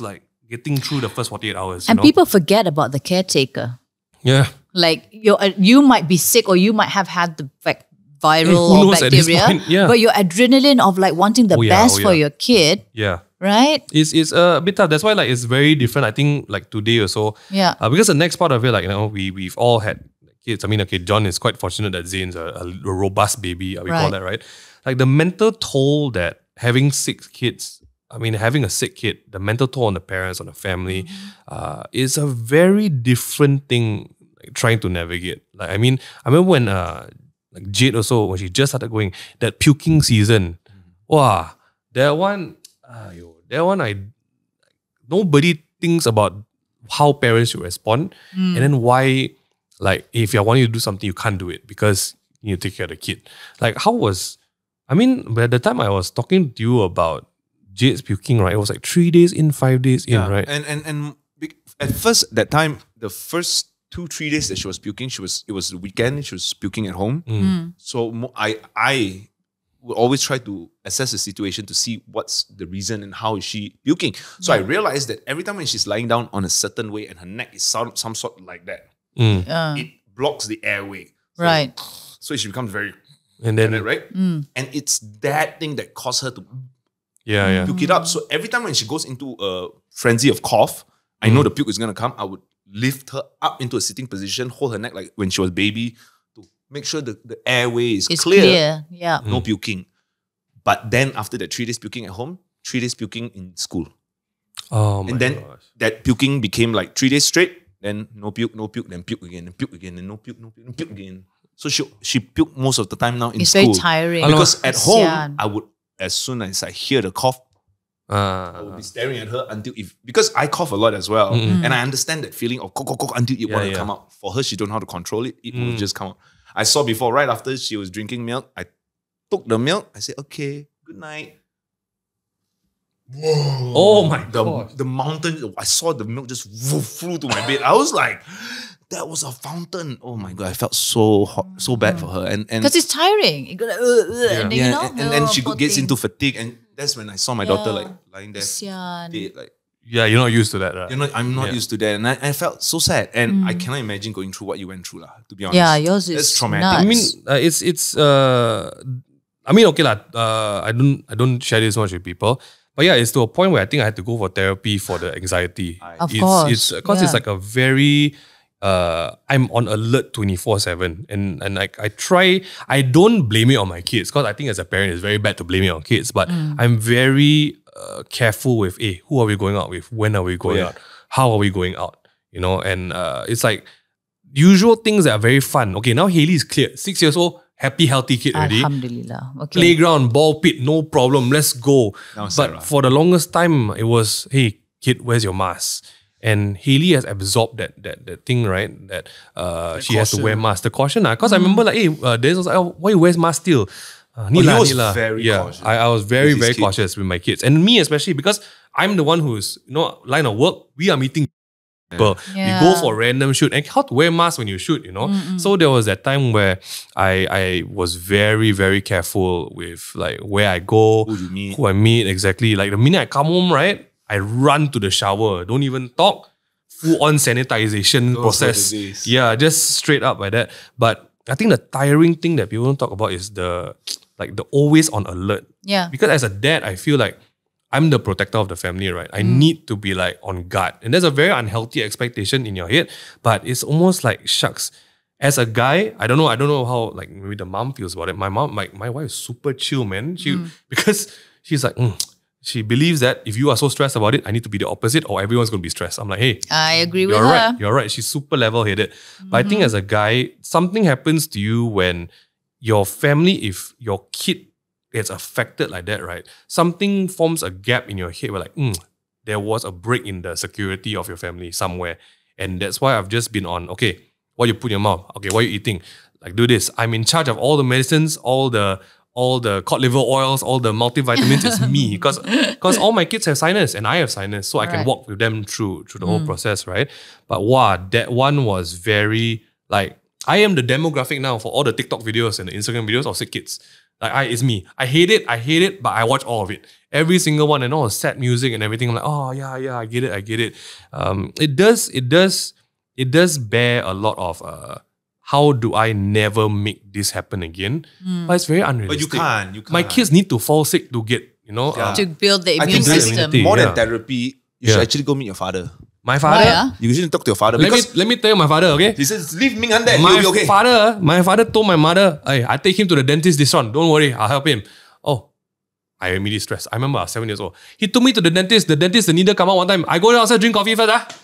getting through the first 48 hours. And people forget about the caretaker. Yeah. Like you might be sick or you might have had the viral who or knows at this bacteria, point? Yeah. but your adrenaline of wanting the best for your kid, Yeah. right? It's a bit tough. That's why it's very different. I think today or so. Yeah. Because the next part of it, we've all had kids. I mean, okay, John is quite fortunate that Zane's a robust baby. We call that, right? The mental toll that having having a sick kid, the mental toll on the parents, on the family, is a very different thing trying to navigate. I remember when Jade also, when she just started going, that puking season, wow, that one, nobody thinks about how parents should respond and then why, if you're wanting to do something, you can't do it because you need to take care of the kid. By the time I was talking to you about Jade's puking, right, it was 3 days in, 5 days in, right? And at first, that time, the first 2-3 days that she was puking, it was the weekend, she was puking at home. So I would always try to assess the situation to see what's the reason and how is she puking. So I realized that every time when she's lying down on a certain way and her neck is some sort like that, it blocks the airway. So, Right. So she becomes very, And then, right? And it's that thing that caused her to yeah. puke it up. So every time when she goes into a frenzy of cough, I know the puke is going to come. I would lift her up into a sitting position, hold her neck like when she was baby to make sure the airway is It's clear. clear. Yeah. No puking. But then after that 3 days puking at home, 3 days puking in school. Oh my And then gosh. that puking became 3 days straight, then no puke, then puke again, then puke again, then no puke, then puke again. So she puked most of the time now in It's school. very tiring. Because at home, Kesian. I would, as soon as I hear the cough, I would be staring at her because I cough a lot as well. And I understand that feeling of cough until it want to come out. For her, she don't know how to control it. It will just come out. I saw before, right after she was drinking milk, I took the milk. I said, okay, good night. Whoa. Oh my God. The mountain, I saw the milk just flew to my bed. I was like, that was a fountain. Oh my God, I felt so hot, so bad for her. And Because it's tiring. You gotta, and then, and then she poor gets thing. into fatigue. And that's when I saw my daughter lying there. Kesian. Dead, Yeah, you're not used to that, right? I'm not used to that. And I felt so sad. And I cannot imagine going through what you went through, to be honest. Yeah, yours is That's traumatic. nuts. Okay lah. I don't share this much with people. But yeah, it's to a point where I think I had to go for therapy for the anxiety. Of course. It's because it's a very I'm on alert 24/7, and I don't blame it on my kids because I think as a parent it's very bad to blame it on kids. But I'm very careful with who are we going out with, when are we going out, how are we going out, and it's usual things that are very fun. Okay, now Haley is cleared, 6 years old, happy, healthy kid already. Alhamdulillah. Okay. Playground, ball pit, no problem, let's go. Now Sarah. But for the longest time, it was, hey, kid, where's your mask? And Haley has absorbed that thing, right? That she has to wear mask. The caution, because I remember Des was like, why you wear mask still? He was very cautious. I was very, With his very kids. cautious with my kids. And me especially, because I'm the one who's, line of work, we are meeting People. You go for random shoot and how to wear mask when you shoot, you know. So there was that time where I was very, very careful with like where I go, who I meet, exactly. Like the minute I come home, right, I run to the shower, don't even talk, full on sanitization process. Yeah, just straight up like that. But I think the tiring thing that people don't talk about is the always on alert. Yeah. Because as a dad, I feel like I'm the protector of the family, right? I need to be like on guard. And there's a very unhealthy expectation in your head, but it's almost like, shucks. As a guy, I don't know how like maybe the mom feels about it. My mom, my wife is super chill, man. Because she's like, she believes that if you are so stressed about it, I need to be the opposite or everyone's going to be stressed. I'm like, hey, I agree with you're her. right. You're right. She's super level-headed. But I think as a guy, something happens to you when your family, if your kid gets affected like that, right? Something forms a gap in your head where like, there was a break in the security of your family somewhere. And that's why I've just been on, okay, what you put in your mouth? Okay, what are you eating? Like, do this. I'm in charge of all the medicines, all the cod liver oils, all the multivitamins. It's me. Because all my kids have sinus and I have sinus. So I can walk with them through the whole process, right? But wow, that one was very like, I am the demographic now for all the TikTok videos and the Instagram videos of sick kids. Like it's me. I hate it, but I watch all of it. Every single one and all the sad music and everything. I'm like, oh yeah, I get it. It does bear a lot of how do I never make this happen again? But it's very unrealistic. But you can't. My kids need to fall sick to get, to build the immune system. immunity. More than Yeah. therapy, you should actually go meet your father. My father, Why, You should talk to your father let because me tell you my father, okay? he says, leave Ming Han there, he'll be okay. My father told my mother, hey, I take him to the dentist this one. Don't worry, I'll help him. Oh, I immediately stressed. I remember I was 7 years old. He took me to the dentist. The needle come out one time. I go downstairs, drink coffee first.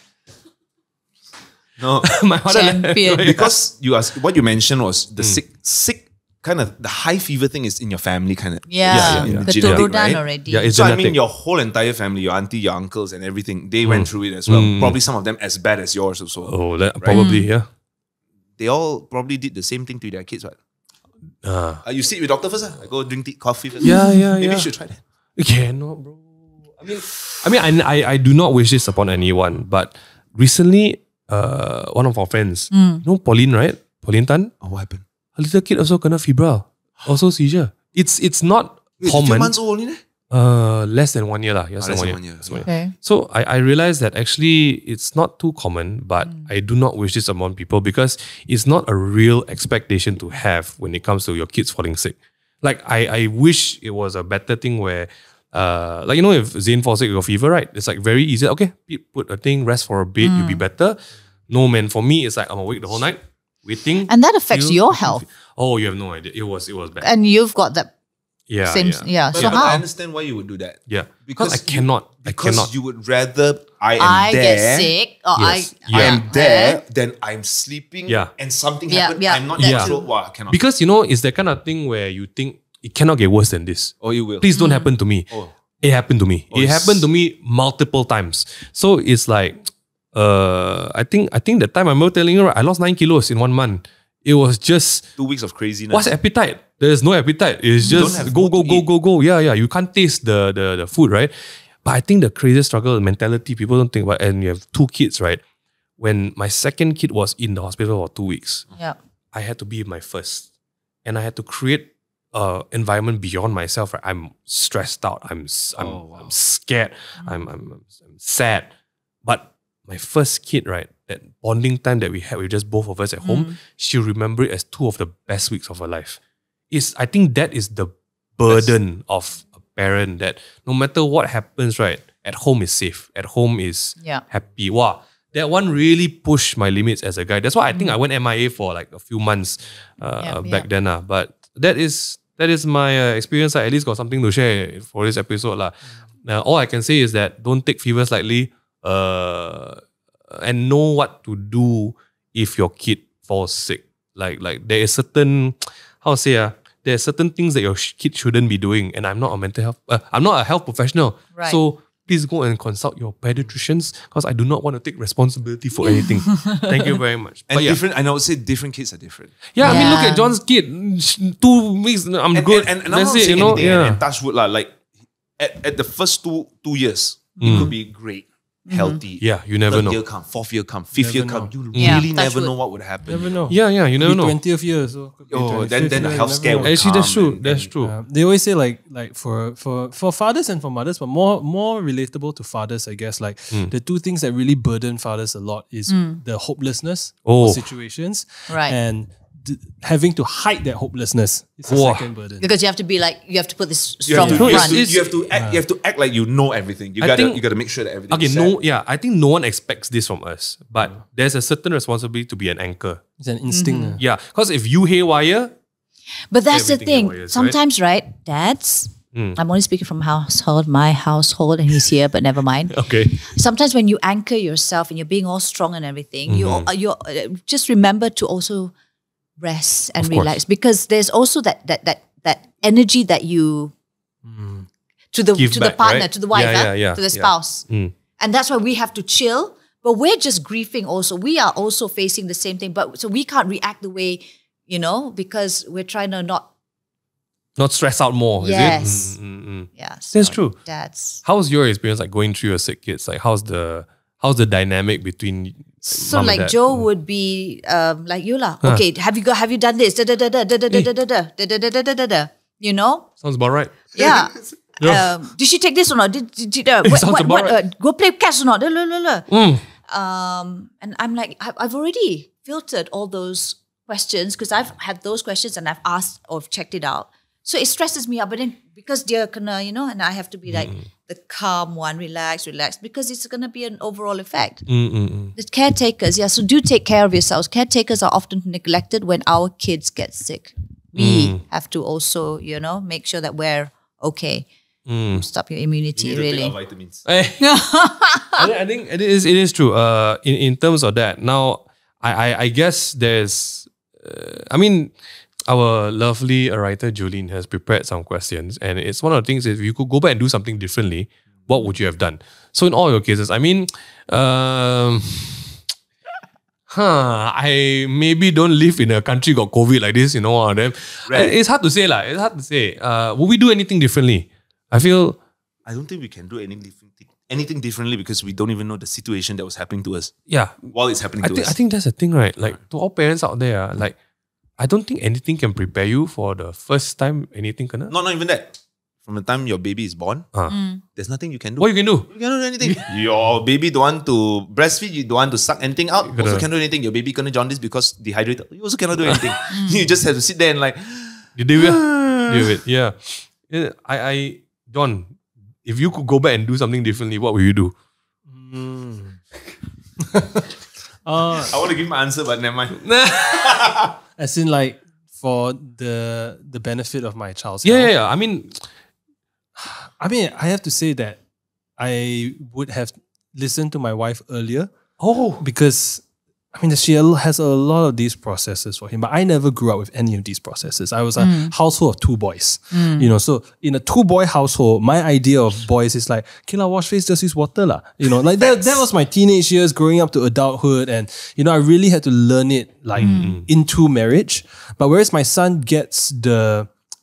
No, My father Champion. because what you mentioned was the sick kind of, the high fever thing is in your family kind of. Yeah, in the genetic, turunan right? already. Yeah, it's So genetic. I mean, your whole entire family, your auntie, your uncles and everything, they went through it as well. Probably some of them as bad as yours also. Oh, probably, yeah. They all probably did the same thing to their kids, right? You sit with doctor first, I go drink coffee first. Yeah. Maybe you should try that. Yeah, no, bro. I do not wish this upon anyone, but recently, one of our friends, you know Pauline, right? Pauline Tan? Oh, what happened? A little kid also kena febrile. Also seizure. It's not Wait, common. a few months old only, Less than 1 year lah. Yes, less one than year. 1 year. Less than 1 year. Okay. So I realized that actually it's not too common, but I do not wish this upon people because it's not a real expectation to have when it comes to your kids falling sick. Like I wish it was a better thing where if Zane falls sick with a fever, right? It's like very easy. Okay, put a thing, rest for a bit, you'll be better. No man, for me it's like I'm awake the whole night, waiting. And that affects your health. Oh, you have no idea. It was bad. And you've got that Yeah. same. Yeah. But So I how? understand why you would do that. Yeah. Because I cannot. Because you would rather I am I there. get sick or Yes. I Yeah. am there, then I'm sleeping Yeah. and something Yeah, happened. yeah. I'm not Yeah. natural. Wow, I cannot. Because it's that kind of thing where you think it cannot get worse than this. Oh, you will. Please don't happen to me. Oh. It happened to me. Oh, It happened to me multiple times. So it's like, I think that time I remember telling you, I lost 9 kilos in 1 month. It was just 2 weeks of craziness. what's appetite? There's no appetite. It's don't just have go. food to eat. Yeah. You can't taste the food, right? But I think the craziest struggle, the mentality, people don't think about, and you have 2 kids, right? When my second kid was in the hospital for 2 weeks, Yeah. I had to be my first. And I had to create an environment beyond myself. Right? I'm stressed out. I'm scared. I'm sad. But my first kid, right, that bonding time that we had with just both of us at home, she'll remember it as 2 of the best weeks of her life. I think that is the burden of a parent, that no matter what happens, right, at home is safe. At home is happy. Wow. That one really pushed my limits as a guy. That's why I think I went MIA for like a few months back then. But that is my experience. I at least got something to share for this episode. Now, all I can say is that don't take fevers lightly. And know what to do if your kid falls sick. Like there is certain, there are certain things that your kid shouldn't be doing. And I'm not a mental health, I'm not a health professional. Right. So please go and consult your pediatricians because I do not want to take responsibility for anything. Thank you very much. And But different, and I would say different kids are different. I mean, look Yeah. at John's kid. 2 weeks, I'm good. And I'm That's not it, saying you know. anything, Yeah. and touch wood, like at the first two years, it could be great. healthy. Yeah, you never Third know. year come, fourth year come, fifth year come. You Yeah, really touch never wood. know what would happen. Never know. Yeah, you never know. 20th year, so could be Oh, 25th then the year, you health never scare know. will Actually, that's come true. and- That's and- true. They always say like for fathers and for mothers, but more relatable to fathers, I guess. Like the two things that really burden fathers a lot is the hopelessness Oh. of situations, Right. and having to hide that hopelessness is the Wow. second burden. Because you have to be like, you have to put this You have, strong to, you, have front. to, you have to act like you know everything. You I gotta think- make sure that everything. Okay, is set. I think no one expects this from us, but there's a certain responsibility to be an anchor. It's an instinct. Yeah, because if you haywire, But that's the Everything thing. haywires, right? Sometimes, right, dads, I'm only speaking from my household, and he's here, but never mind. okay, Sometimes when you anchor yourself and you're being all strong and everything, you just remember to also rest and Of course. relax, because there's also that energy that you to the Give to the back, partner, right? to the wife, Yeah, to the yeah. spouse, and that's why we have to chill. But we're just grieving also. We are also facing the same thing, but so we can't react the way because we're trying to not. not stress out more. Yes. Is it? Yeah, That's true. That's How's your experience like going through your sick kids? Like, how's the dynamic between so mom and like dad? Joe would be like you lah. Okay, have you done this? Da da da da da da da da da da da da da da da. You know? Sounds about right. Yeah. Yeah. Did she take this or not? Did sounds about right. go play catch or not? La, la, la, la. And I'm like, I've already filtered all those questions because I've had those questions and I've asked or checked it out. So it stresses me out. But then because they're gonna, and I have to be like the calm one, relax, because it's gonna be an overall effect. The caretakers, so do take care of yourselves. Caretakers are often neglected when our kids get sick. We have to also, make sure that we're okay. Stop your immunity, You need to take really. our vitamins. I think it is true. In terms of that, now I guess there's, our lovely writer Julene has prepared some questions, and it's one of the things. If you could go back and do something differently, what would you have done? So in all your cases, I maybe don't live in a country got COVID like this. One of them. Right. It's hard to say lah. It's hard to say. Would we do anything differently? I feel. I don't think we can do anything differently because we don't even know the situation that was happening to us Yeah, while it's happening to us. I think that's the thing, right? Like to all parents out there, like I don't think anything can prepare you for the first time anything kena. Not even that. From the time your baby is born, there's nothing you can do. What you can do? You cannot do anything. Your baby don't want to breastfeed, you don't want to suck anything out, gotta- also cannot do anything. Your baby gonna jaundice because dehydrated, you also cannot do anything. You just have to sit there and like, You deal with it. Yeah. I John, if you could go back and do something differently, what would you do? I want to give my answer, but never mind. As in like for the benefit of my child's Yeah, health. yeah, yeah. I have to say that I would have listened to my wife earlier. Oh. Because she has a lot of these processes for him, but I never grew up with any of these processes. I was a household of two boys, so in a two-boy household, my idea of boys is like, okay, wash face, just use water lah. Like that was my teenage years growing up to adulthood, and I really had to learn it like into marriage. But whereas my son gets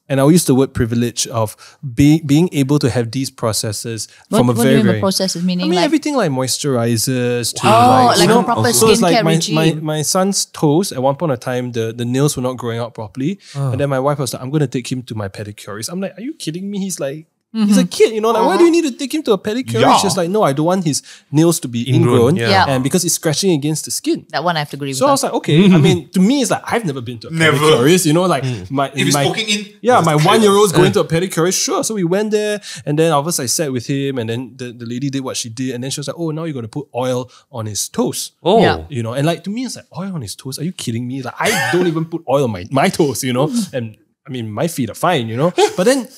and I'll use the word privilege of being able to have these processes from a What do very, you mean by very processes? Meaning like everything like moisturizers to like a proper so it's like skincare regime. my son's toes at one point in time the nails were not growing out properly, and then my wife was like, I'm going to take him to my pedicurist. I'm like, are you kidding me? He's like, he's a kid, like why do you need to take him to a pedicurist? Yeah. She's like, no, I don't want his nails to be Ingrown, ingrown, yeah. and because it's scratching against the skin. that one I have to agree with. So I was like, okay. To me, it's like I've never been to a Never. pedicurist. Like my If it's poking in, yeah, it's my kind 1-year-old's going to a pedicurist. Sure. So we went there, and then obviously I sat with him, and then the lady did what she did, and then she was like, oh, now you're going to put oil on his toes. Oh. Yeah. And like to me, it's like, oil on his toes? Are you kidding me? Like I don't even put oil on my toes, and my feet are fine, But then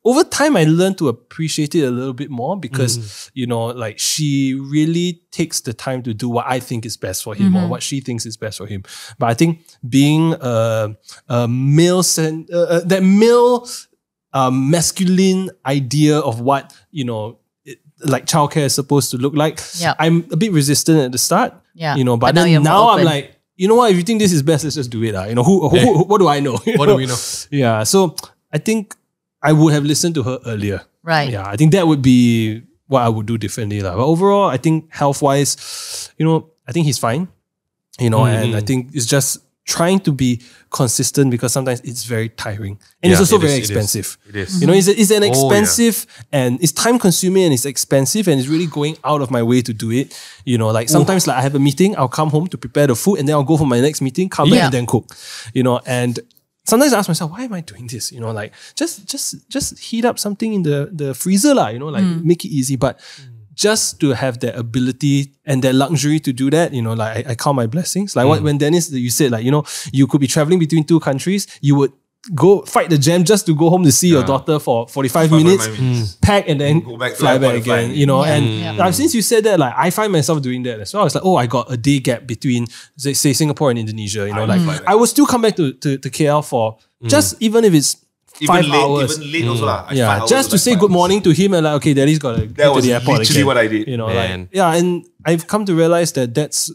over time, I learned to appreciate it a little bit more because, like she really takes the time to do what I think is best for him or what she thinks is best for him. But I think being a male, masculine idea of what, like childcare is supposed to look like, Yeah. I'm a bit resistant at the start. Yeah. But But now then you're more now I'm open. like, you know what? If you think this is best, let's just do it. What do I know? What do we know? Yeah. So I think I would have listened to her earlier. Right. Yeah. I think that would be what I would do differently. But overall, I think health-wise, I think he's fine. And I think it's just trying to be consistent because sometimes it's very tiring. And it's also very expensive. It is. It's an expensive and it's time consuming and it's expensive and it's really going out of my way to do it. Sometimes I have a meeting, I'll come home to prepare the food and then I'll go for my next meeting, come back and then cook. And sometimes I ask myself, why am I doing this? Just heat up something in the freezer, make it easy. But just to have that ability and that luxury to do that, I count my blessings. When Dennis, you said, you could be traveling between two countries, you would go fight the jam just to go home to see your daughter for 45 minutes, pack and then go back, fly back again, And since you said that, I find myself doing that as well. It's I got a day gap between, say Singapore and Indonesia, I will still come back to KL for just even if it's 5 hours. Even late also lah. Just to say good morning to him and okay, daddy's got to go to the airport literally again. what I did. And I've come to realize that that's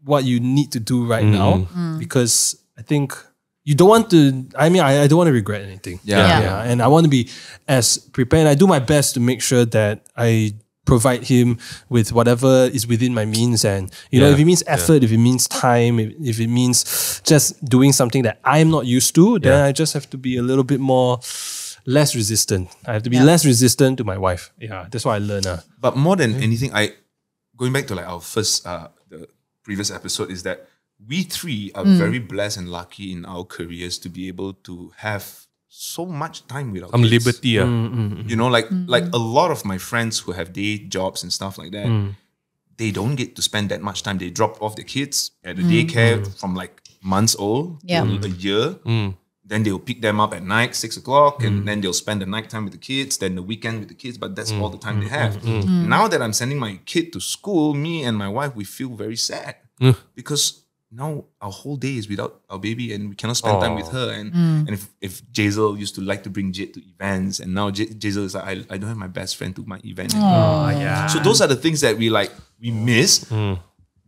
what you need to do right now because I think you don't want to, I don't want to regret anything. And I want to be as prepared and I do my best to make sure that I provide him with whatever is within my means and if it means effort, if it means time, if it means just doing something that I'm not used to, then I just have to be a little bit less resistant. I have to be less resistant to my wife. That's what I learned. But more than anything, going back to our first the previous episode is that we three are very blessed and lucky in our careers to be able to have so much time with our kids. Liberty. Like a lot of my friends who have day jobs and stuff like that, they don't get to spend that much time. They drop off the kids at the daycare from months old to a year. Then they'll pick them up at night, 6 o'clock, and then they'll spend the night time with the kids, then the weekend with the kids, but that's all the time they have. Now that I'm sending my kid to school, me and my wife, we feel very sad because now our whole day is without our baby and we cannot spend time with her. And if Jazel used to like to bring Jade to events and now Jazel is I don't have my best friend to my event anymore. So those are the things that we miss.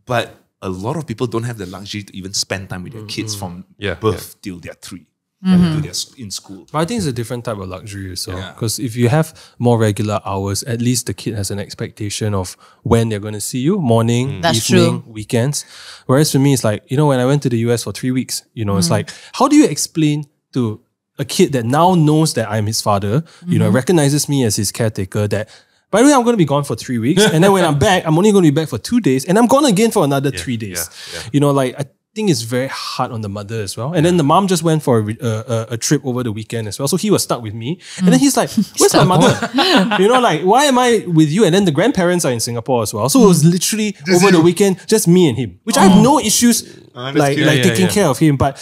But a lot of people don't have the luxury to even spend time with their kids from birth till they're 3. Until they're in school. But I think it's a different type of luxury also. Because if you have more regular hours, at least the kid has an expectation of when they're going to see you, morning, evening, weekends. Whereas for me, it's when I went to the US for 3 weeks, it's how do you explain to a kid that now knows that I'm his father, recognizes me as his caretaker, that by the way, I'm going to be gone for 3 weeks. And then when I'm back, I'm only going to be back for 2 days. And I'm gone again for another 3 days. I think it's very hard on the mother as well. And then the mom just went for a trip over the weekend as well. So he was stuck with me. And then he's like, where's my mother? Why am I with you? And then the grandparents are in Singapore as well. So it was literally over the weekend, just me and him, which I have no issues taking care of him. But,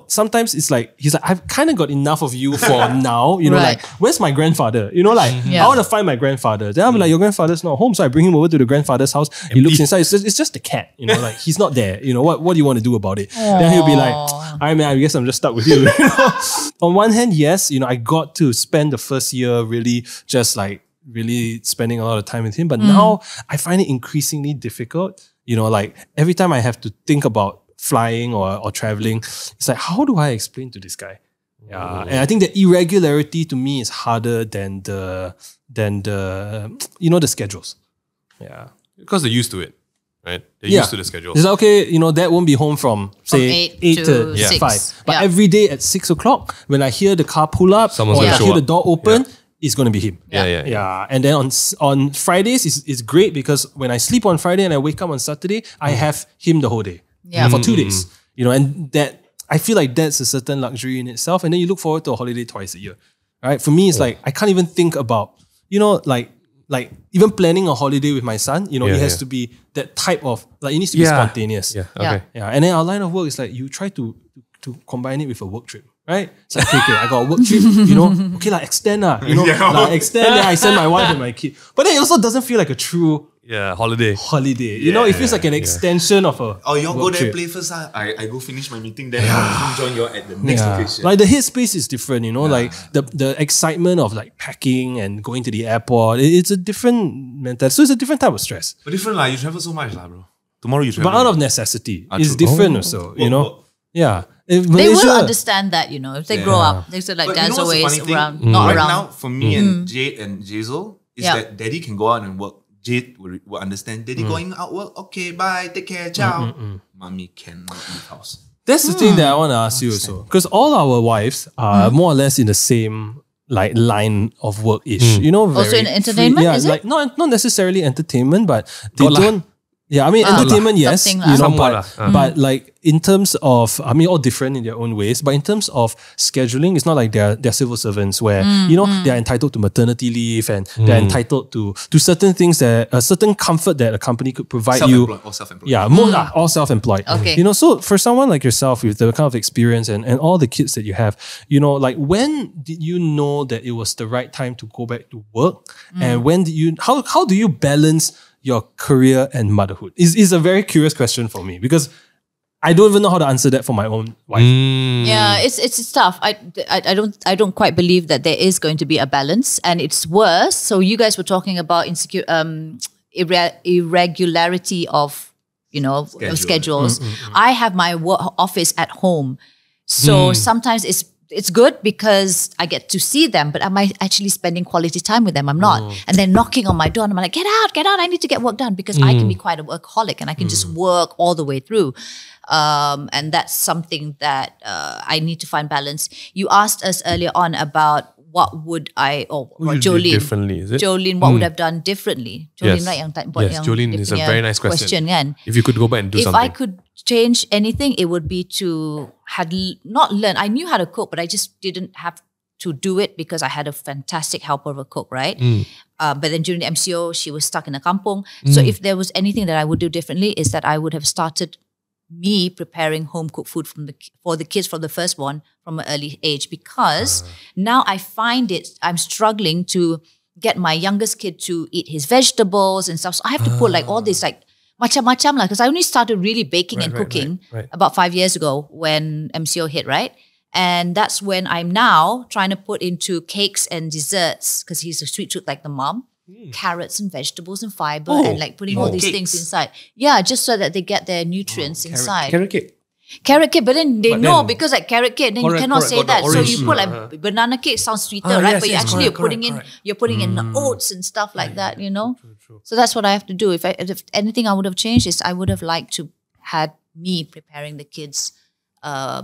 sometimes it's he's like, I've kind of got enough of you for now. Where's my grandfather? I want to find my grandfather. Then I'm like, your grandfather's not home. So I bring him over to the grandfather's house. He looks inside. It's just a cat. He's not there. What do you want to do about it? Then he'll be like, all right, man, I guess I'm just stuck with you. On one hand, yes, I got to spend the first year really just really spending a lot of time with him. But now I find it increasingly difficult. Every time I have to think about flying or traveling, it's how do I explain to this guy? And I think the irregularity to me is harder than the schedules. Because they're used to it. Right? They're used to the schedule. It's okay, Dad won't be home from, say, 8 to 6. 5. But every day at 6 o'clock, when I hear the car pull up Someone's or I gonna show hear the up. door open, it's going to be him. Yeah. And then on Fridays, it's great because when I sleep on Friday and I wake up on Saturday, I have him the whole day. For 2 days. And that, I feel like that's a certain luxury in itself. And then you look forward to a holiday twice a year. Right? For me, it's I can't even think about, even planning a holiday with my son, he has to be that type of, it needs to be spontaneous. And then our line of work is you try to combine it with a work trip, right? It's okay, I got a work trip, okay, extend, extend, then I send my wife and my kid. But then it also doesn't feel like a true holiday. It feels like an extension of a y'all go work there, trip. play first. I go finish my meeting, then I'll join you at the next location. The headspace is different, the excitement of packing and going to the airport. It's a different mentality. So it's a different type of stress. But different you travel so much bro. Tomorrow you travel. But out of necessity. It's true. different also, Yeah. If They will Malaysia- understand that, if they grow up. They say But Dad's what's the always funny thing? around, not Right around. now, for me and Jade and Jazel, is that daddy can go out and work. Jade will understand. Daddy going out work. Okay, bye. Take care. Ciao. Mommy cannot leave house. That's the thing that I want to ask you also. Because all our wives are more or less in the same like line of work-ish. You know, Also in entertainment, yeah, is like it? not necessarily entertainment, but they Got lah. don't. Yeah, I mean entertainment, yes, Something you lah. know, Somewhat but like in terms of, I mean, all different in their own ways. But in terms of scheduling, it's not like they're civil servants where you know they're entitled to maternity leave and they're entitled to certain things that a certain comfort that a company could provide you. Self-employed or self-employed. Yeah, all self-employed. Okay. You know, so for someone like yourself with the kind of experience and all the kids that you have, you know, like when did you know that it was the right time to go back to work? And when did you, how do you balance your career and motherhood? Is a very curious question for me because I don't even know how to answer that for my own wife. Yeah, it's tough. I don't quite believe that there is going to be a balance, and it's worse. So you guys were talking about irregularity of schedules. I have my office at home, so sometimes it's good because I get to see them, but am I actually spending quality time with them? I'm not. And they're knocking on my door and I'm like, get out. I need to get work done because I can be quite a workaholic and I can just work all the way through. And that's something that I need to find balance. You asked us earlier on about what would I, or What you did Jolene. differently, is it? Jolene, what would I have done differently? Jolene, right? Yes, Jolene is a very nice question. Kan? If you could go back and do If something. I could change anything, it would be to not learn. I knew how to cook, but I just didn't have to do it because I had a fantastic helper of a cook, right? But then during the MCO, she was stuck in a kampong. So if there was anything that I would do differently, is that I would have started me preparing home cooked food for the kids from the firstborn from an early age, because now I find I'm struggling to get my youngest kid to eat his vegetables and stuff. So I have to put like all this like macam-macam lah, because I only started really baking and cooking about 5 years ago when MCO hit, right? And that's when I'm now trying to put into cakes and desserts, because he's a sweet tooth like the mom. Carrots and vegetables and fiber and like putting all these things inside. Yeah, just so that they get their nutrients inside. Carrot cake. Carrot cake, but then they know because like carrot cake, then you cannot say that. So you put like banana cake sounds sweeter, right? But you're putting in oats and stuff like that, you know? True. So that's what I have to do. If anything I would have changed is I would have liked to had me preparing the kids'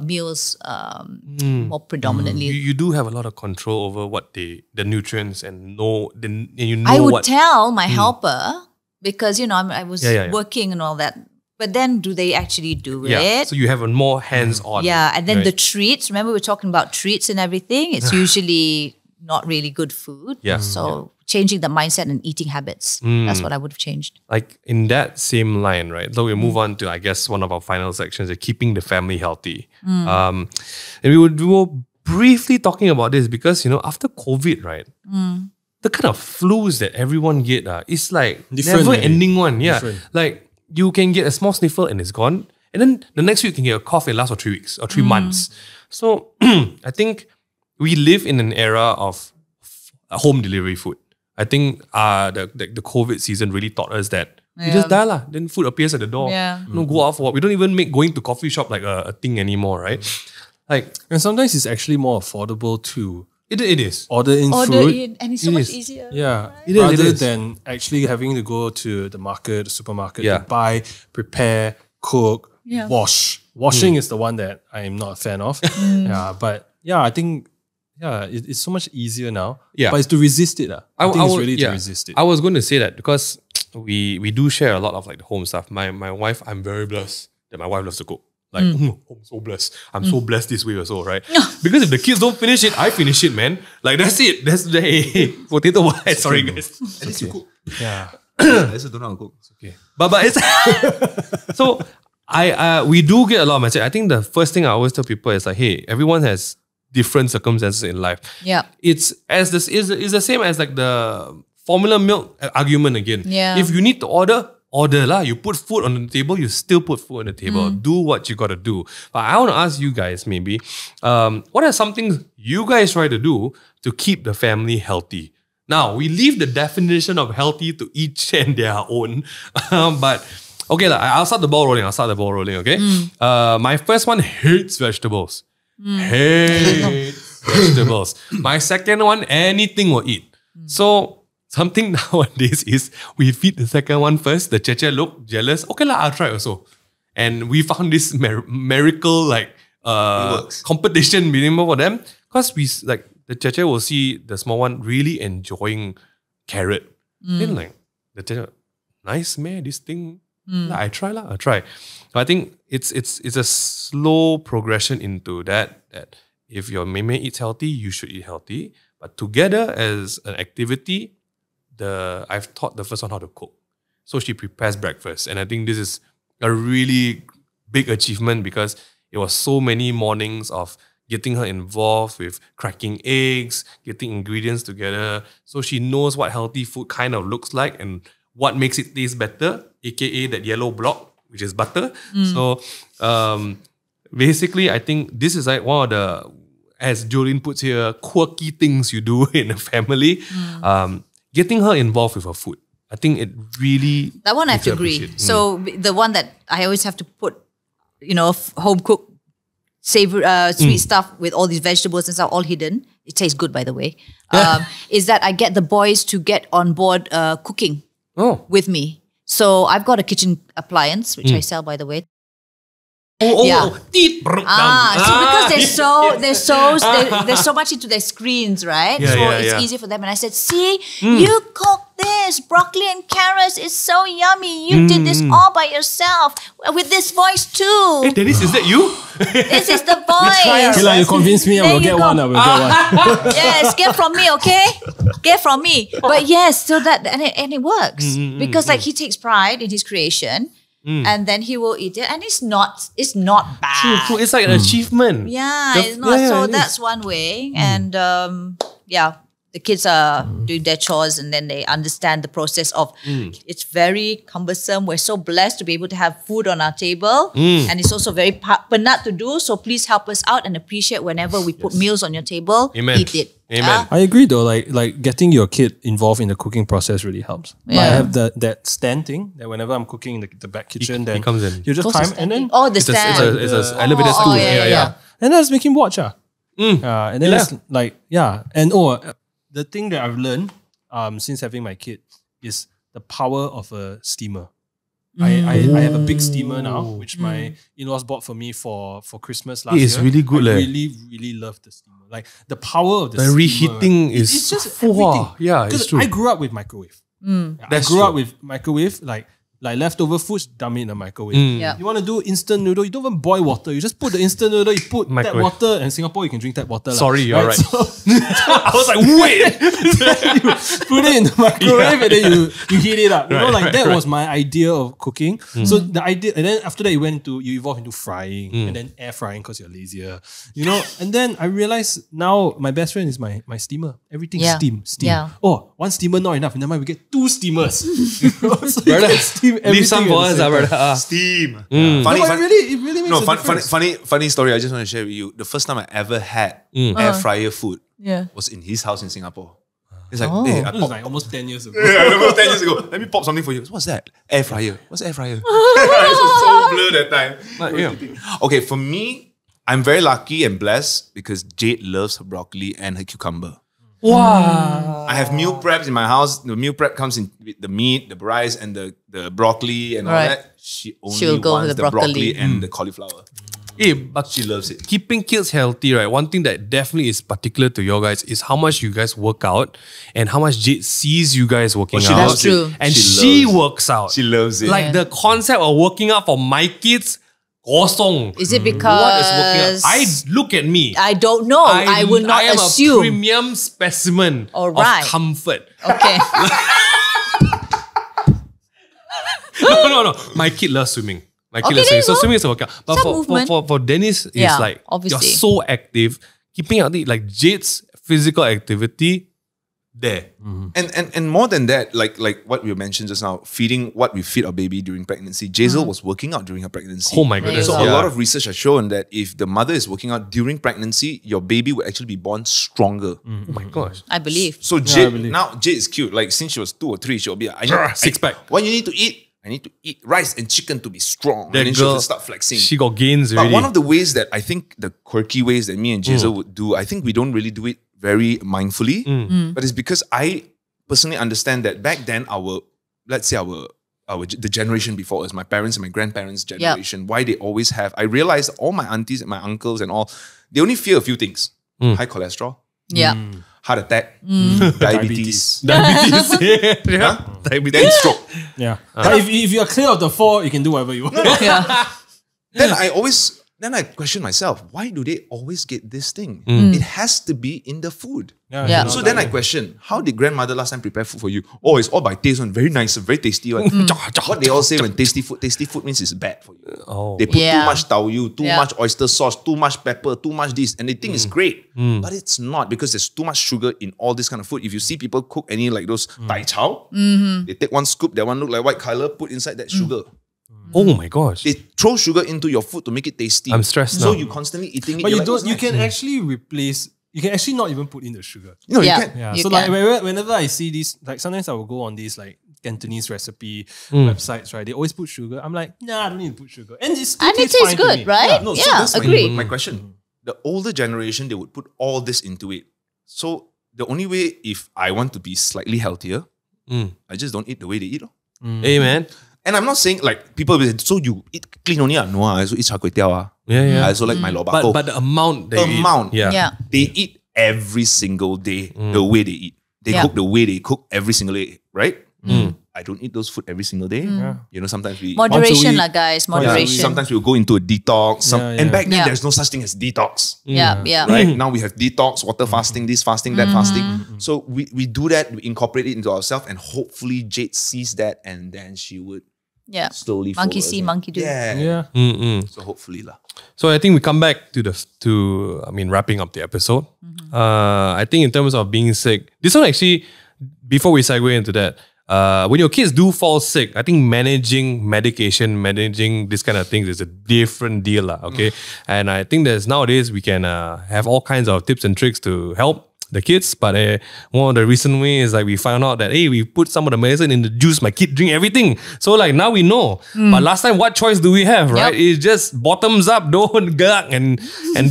meals more predominantly. You do have a lot of control over what the nutrients and you know. I would tell my helper because I was working and all that. But then do they actually do it? So you have a more hands-on. Yeah, and then the treats. Remember we're talking about treats and everything. It's usually not really good food. Yeah. So changing the mindset and eating habits. That's what I would have changed. Like in that same line, right? So we move on to, I guess, one of our final sections, keeping the family healthy. And we were briefly talking about this because, after COVID, right? The kind of flus that everyone get is like never ending one. Yeah. Different. Like you can get a small sniffle and it's gone. And then the next week you can get a cough and lasts for 3 weeks or 3 months. So I think we live in an era of home delivery food. I think the COVID season really taught us that you just die lah. Then food appears at the door. Yeah. Go out for what. We don't even make going to coffee shop like a thing anymore, right? And sometimes it's actually more affordable to it is order in food. And it's so much easier. Yeah. Right? Rather than actually having to go to the market, the supermarket to buy, prepare, cook, wash. Washing is the one that I'm not a fan of. I think it's so much easier now. Yeah. But it's to resist it. I think it's really to resist it. I was going to say that because we do share a lot of like the home stuff. My wife, I'm very blessed that my wife loves to cook. Like, I'm so blessed. I'm so blessed this way also, right? Because if the kids don't finish it, I finish it, man. Like, that's it. That's the potato white. Sorry, guys. At least you cook. Yeah. I also don't know how to cook. It's okay. But it's... So, we do get a lot of message. I think the first thing I always tell people is like, hey, everyone has different circumstances in life. Yeah. It's the same as like the formula milk argument again. Yeah. If you need to order lah. You put food on the table, you still put food on the table. Do what you gotta do. But I want to ask you guys maybe, what are some things you guys try to do to keep the family healthy? Now, we leave the definition of healthy to each and their own. But okay, I'll start the ball rolling, okay? My first one hates vegetables. Hates vegetables. My second one, anything will eat. So something nowadays is we feed the second one first. The Cheche look jealous. Okay lah, I'll try also. And we found this miracle like competition minimum for them, because we like the Cheche will see the small one really enjoying carrot. Then like the Cheche, nice man, this thing. I try. So I think it's a slow progression into that if your meme eats healthy, you should eat healthy. But together as an activity, I've taught the first one how to cook. So she prepares breakfast. And I think this is a really big achievement, because it was so many mornings of getting her involved with cracking eggs, getting ingredients together. So she knows what healthy food kind of looks like and what makes it taste better, aka that yellow block, which is butter. So basically, I think this is like one of the, as Jolene puts here, quirky things you do in a family. Getting her involved with her food. I think it really... That one I have to agree. So the one that I always have to put, home cooked sweet stuff with all these vegetables and stuff all hidden. It tastes good, by the way. Is that I get the boys to get on board cooking with me. So I've got a kitchen appliance, which I sell, by the way. So because they're so much into their screens, right? It's easier for them. And I said, see, you cook this broccoli and carrots. It's so yummy. You did this all by yourself with this voice too. Hey, Dennis, is that you? This is the voice. Okay, you convinced me. I will get one. Yes, get from me, okay? Get from me. But yes, so that and it works because like he takes pride in his creation. And then he will eat it, and it's not bad. True. It's like an achievement. It's not. That's one way, and the kids are doing their chores, and then they understand the process of. It's very cumbersome. We're so blessed to be able to have food on our table, and it's also very penat to do. So please help us out and appreciate whenever we put meals on your table. Amen. Eat it. Amen. I agree though, like getting your kid involved in the cooking process really helps. I have that stand thing that whenever I'm cooking in the back kitchen, then he comes in. you just climb and then the stand. It's an elevator stool. Yeah. and then just make him watch. And then it's like and the thing that I've learned since having my kid is the power of a steamer. I have a big steamer now, which my in-laws bought for me for Christmas last year. It's really good. I really love the steamer. Like the power of the steamer. reheating is... It's just everything. It's true. I grew up with microwave. I grew up with microwave, like leftover foods, dump it in the microwave. You want to do instant noodle, you don't even boil water. You just put the instant noodle, you put tap water, and in Singapore you can drink tap water. Sorry, you're right. So, I was like, wait! you put it in the microwave and then you heat it up. That was my idea of cooking. So the idea, and then after that you evolve into frying and then air frying because you're lazier. And then I realized now my best friend is my steamer. Everything steam. Yeah. Oh, one steamer not enough. And then we get 2 steamers. So you can steam Leave some for us, brother. Steam. It really makes a difference. Funny story. I just want to share with you. The first time I ever had air fryer food was in his house in Singapore. It's like, hey, That was like almost 10 years ago. almost 10 years ago. Let me pop something for you. What's that? Air fryer. What's air fryer? I was so blurred that time. Okay, for me, I'm very lucky and blessed because Jade loves her broccoli and her cucumber. Wow. I have meal preps in my house. The meal prep comes in with the meat, the rice, and the broccoli and all that. She only wants the broccoli and the cauliflower. Hey, but She loves it. keeping kids healthy, right? One thing that definitely is particular to your guys is how much you guys work out and how much Jade sees you guys working she out. loves That's true. it. And She she loves it. works out. She loves it. Like the concept of working out for my kids, kosong. Is it because What is working out? Look at me. I don't know. I will not I am assume. a premium specimen All right. of comfort. Okay. No. My kid loves swimming. My kid loves there swimming. you So go. swimming is a workout. But Some movement. for Dennis, it's like obviously. you're so active. Keeping healthy, like Jade's physical activity, there. And more than that, like what we mentioned just now, feeding what we feed our baby during pregnancy. Jazel was working out during her pregnancy. Oh my goodness. So There you a go. lot of research has shown that if the mother is working out during pregnancy, your baby will actually be born stronger. Oh my gosh. I believe. So I Jade, believe. now Jade is cute. Like since she was 2 or 3, she'll be Six pack. What you need to eat? I need to eat rice and chicken to be strong. That and then girl, she'll start flexing. She got gains But already. one of the ways that I think the quirky ways that me and Jazel would do, I think we don't really do it very mindfully. But it's because I personally understand that back then the generation before us, my parents and my grandparents' generation, why they always have, I realized all my aunties and my uncles and all, they only fear a few things. High cholesterol, heart attack, diabetes. Diabetes. Then stroke. Yeah. But if you're clear of the 4, you can do whatever you want. Then I question myself, why do they always get this thing? It has to be in the food. So then I question, how did grandmother last time prepare food for you? Oh, it's all by taste one, very nice, very tasty one. What they all say when tasty food means it's bad for you. They put too much taoyu, too much oyster sauce, too much pepper, too much this, and they think it's great. But it's not, because there's too much sugar in all this kind of food. If you see people cook any like those tai chow, they take one scoop, that one look like white color, put inside that sugar. Oh my gosh. They throw sugar into your food to make it tasty. I'm stressed now. So you constantly eating it. But you like, can actually replace. You can actually not even put in the sugar. No, you can. Yeah. You So can. like whenever I see these, like sometimes I will go on these like Cantonese recipe websites, right? They always put sugar. I'm like, nah, I don't need to put sugar. And it's still And it tastes tastes fine to good, me. right? No, so Yeah, that's agree. my question. The older generation, they would put all this into it. So the only way, if I want to be slightly healthier, I just don't eat the way they eat. Hey man. And I'm not saying like people will say, so you eat clean only? No, I also eat char kway teow. Yeah. I also like my lobako. But the amount they Amount. eat. Yeah. They eat every single day the way they eat. They cook the way they cook every single day, right? I don't eat those food every single day. You know, sometimes we Moderation week. lah, guys. Yeah, Moderation. sometimes we'll go into a detox. And back then, Yeah. there's no such thing as detox. Yeah. Right? Now we have detox, water fasting, this fasting, that fasting. So we do that, we incorporate it into ourselves, and hopefully Jade sees that, and then she would Yeah. slowly Monkey follow us, see, right? monkey do. Yeah. Yeah. So hopefully lah. So I think we come back to wrapping up the episode. I think in terms of being sick, this one actually, before we segue into that, when your kids do fall sick, I think managing medication, managing this kind of things is a different deal lah, okay? And I think there's nowadays we can have all kinds of tips and tricks to help the kids, but one of the recent ways is like we found out that hey, we put some of the medicine in the juice, my kid drink everything. So like now we know. But last time, what choice do we have, right? It's just bottoms up, don't gag and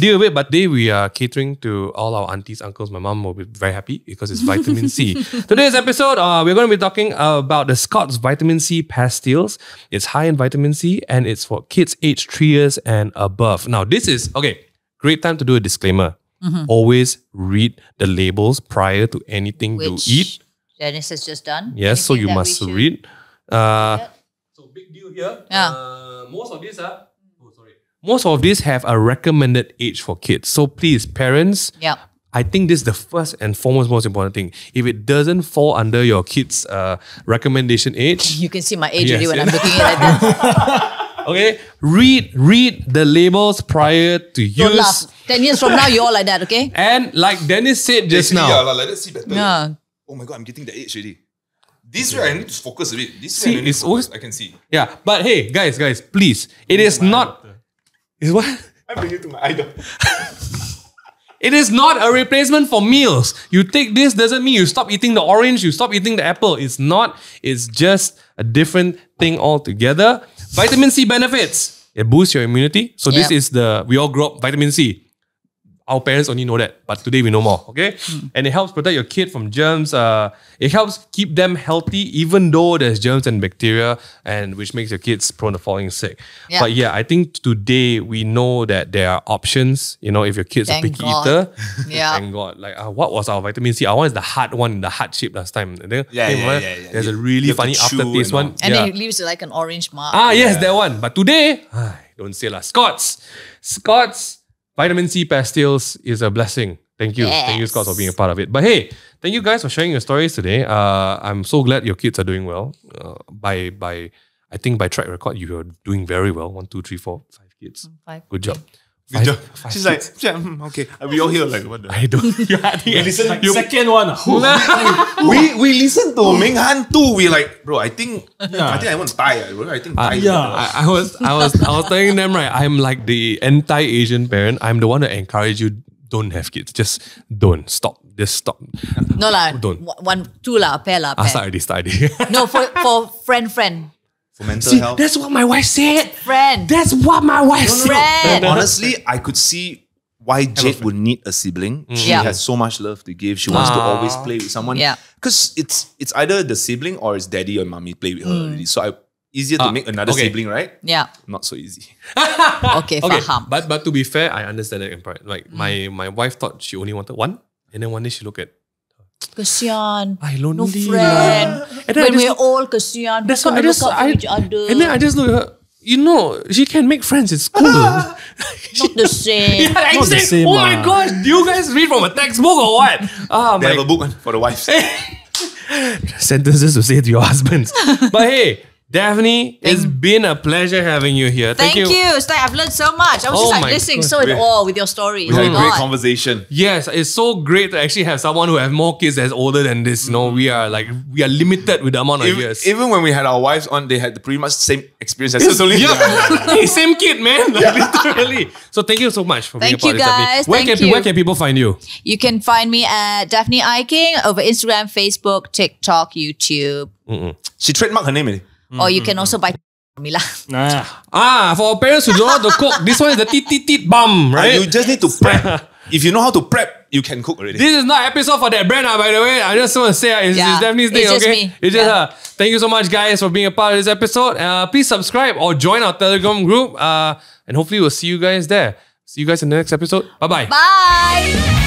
deal with it. But today we are catering to all our aunties, uncles. My mom will be very happy because it's vitamin C. Today's episode, we're going to be talking about the Scott's Vitamin C pastilles. It's high in vitamin C and it's for kids aged 3 years and above. Now this is, great time to do a disclaimer. Always read the labels prior to anything Which you eat. Dennis has just done. Yes, so Anything you that must we should- read. So big deal here. Yeah. Most of these have a recommended age for kids. So please, parents, I think this is the first and foremost most important thing. If it doesn't fall under your kid's recommendation age, You can see my age Yes, already when yeah. I'm looking at it like that. okay, read the labels prior to Don't use. laugh. 10 years from now, you're all like that, okay? And like Dennis said just Actually, now, yeah, like, let's see better. Yeah. Oh my god, I'm getting the age already. This way I need to focus a bit. This See, way I need it's to focus. always- I can see. yeah. But hey, guys, please, it is not. Is what? I bring it to my idol. It is not a replacement for meals. You take this doesn't mean you stop eating the orange, you stop eating the apple. It's not. It's just a different thing altogether. Vitamin C benefits. It boosts your immunity. So this is we all grew up vitamin C. Our parents only know that, but today we know more, okay? And it helps protect your kid from germs. It helps keep them healthy even though there's germs and bacteria, and which makes your kids prone to falling sick. Yeah. But yeah, I think today we know that there are options. You know, if your kid's Thank a picky God. eater, Yeah. thank God. Like, what was our vitamin C? Our one is the hard one, the heart shape last time. And then, Yeah. There's a really You have to funny chew aftertaste and all. one. And yeah. then it leaves like an orange mark. Yes, that one. But today, don't say lah. Scott's Vitamin C pastilles is a blessing. Thank you. Thank you, Yes. Scott, for being a part of it. But hey, thank you guys for sharing your stories today. I'm so glad your kids are doing well. I think by track record, you are doing very well. 1, 2, 3, 4, 5 kids. 5. Good job. Good job. Five She's kids. like, okay. We all here like, what the? I don't. I think Second one. we listen to Ming Han too. We like, bro, I think I want to die. Bro. I think die. I was telling them, right, I'm like the anti-Asian parent. I'm the one that encourage you, don't have kids. Just don't. Stop. Just stop. No lah. Don't. 1, 2 lah. Pair lah. Pair. Start already. No, for friend. For mental See, health. that's what my wife said. Friend. That's what my wife said. Friend. Honestly, I could see why Jade would need a sibling. She Yeah. has so much love to give. She wants to always play with someone. Yeah. Because it's either the sibling or it's daddy or mommy play with her already. So easier to make another sibling, right? Yeah. Not so easy. Okay, Okay, faham. but to be fair, I understand it in part. Like my wife thought she only wanted one, and then one day she looked at Kesian. lonely No friend. And then I When just we're look- all kesian. That's Who why I can just look out for each other? and then I just look at her. You know, she can make friends at school. Not the same. I Not the said, same, oh my ah. gosh, do you guys read from a textbook or what? They have a book for the wives. Sentences to say to your husbands. But hey, Daphne, it's been a pleasure having you here. Thank you. Stai, I've learned so much. I was Oh just my listening God. so in awe with your stories. We had a Oh my great God. conversation. Yes, it's so great to actually have someone who has more kids that's older than this. You know, we are limited with the amount of years. Even when we had our wives on, they had pretty much same experience as us. Only. Yeah. Hey, same kid, man. Literally. So thank you so much for being Thank a part you, of this, Daphne. guys. Where Thank can you. where can people find you? You can find me at Daphne Iking over Instagram, Facebook, TikTok, YouTube. She trademarked her name. Or you can also buy from me lah. For our parents who don't know how to cook, this one is the tit bum, right? You just need to prep. If you know how to prep, you can cook already. This is not an episode for that brand, by the way. I just want to say it's Daphne's thing, it's just okay? me. It's just Yeah. her. Thank you so much, guys, for being a part of this episode. Please subscribe or join our Telegram group. And hopefully we'll see you guys there. See you guys in the next episode. Bye-bye. Bye.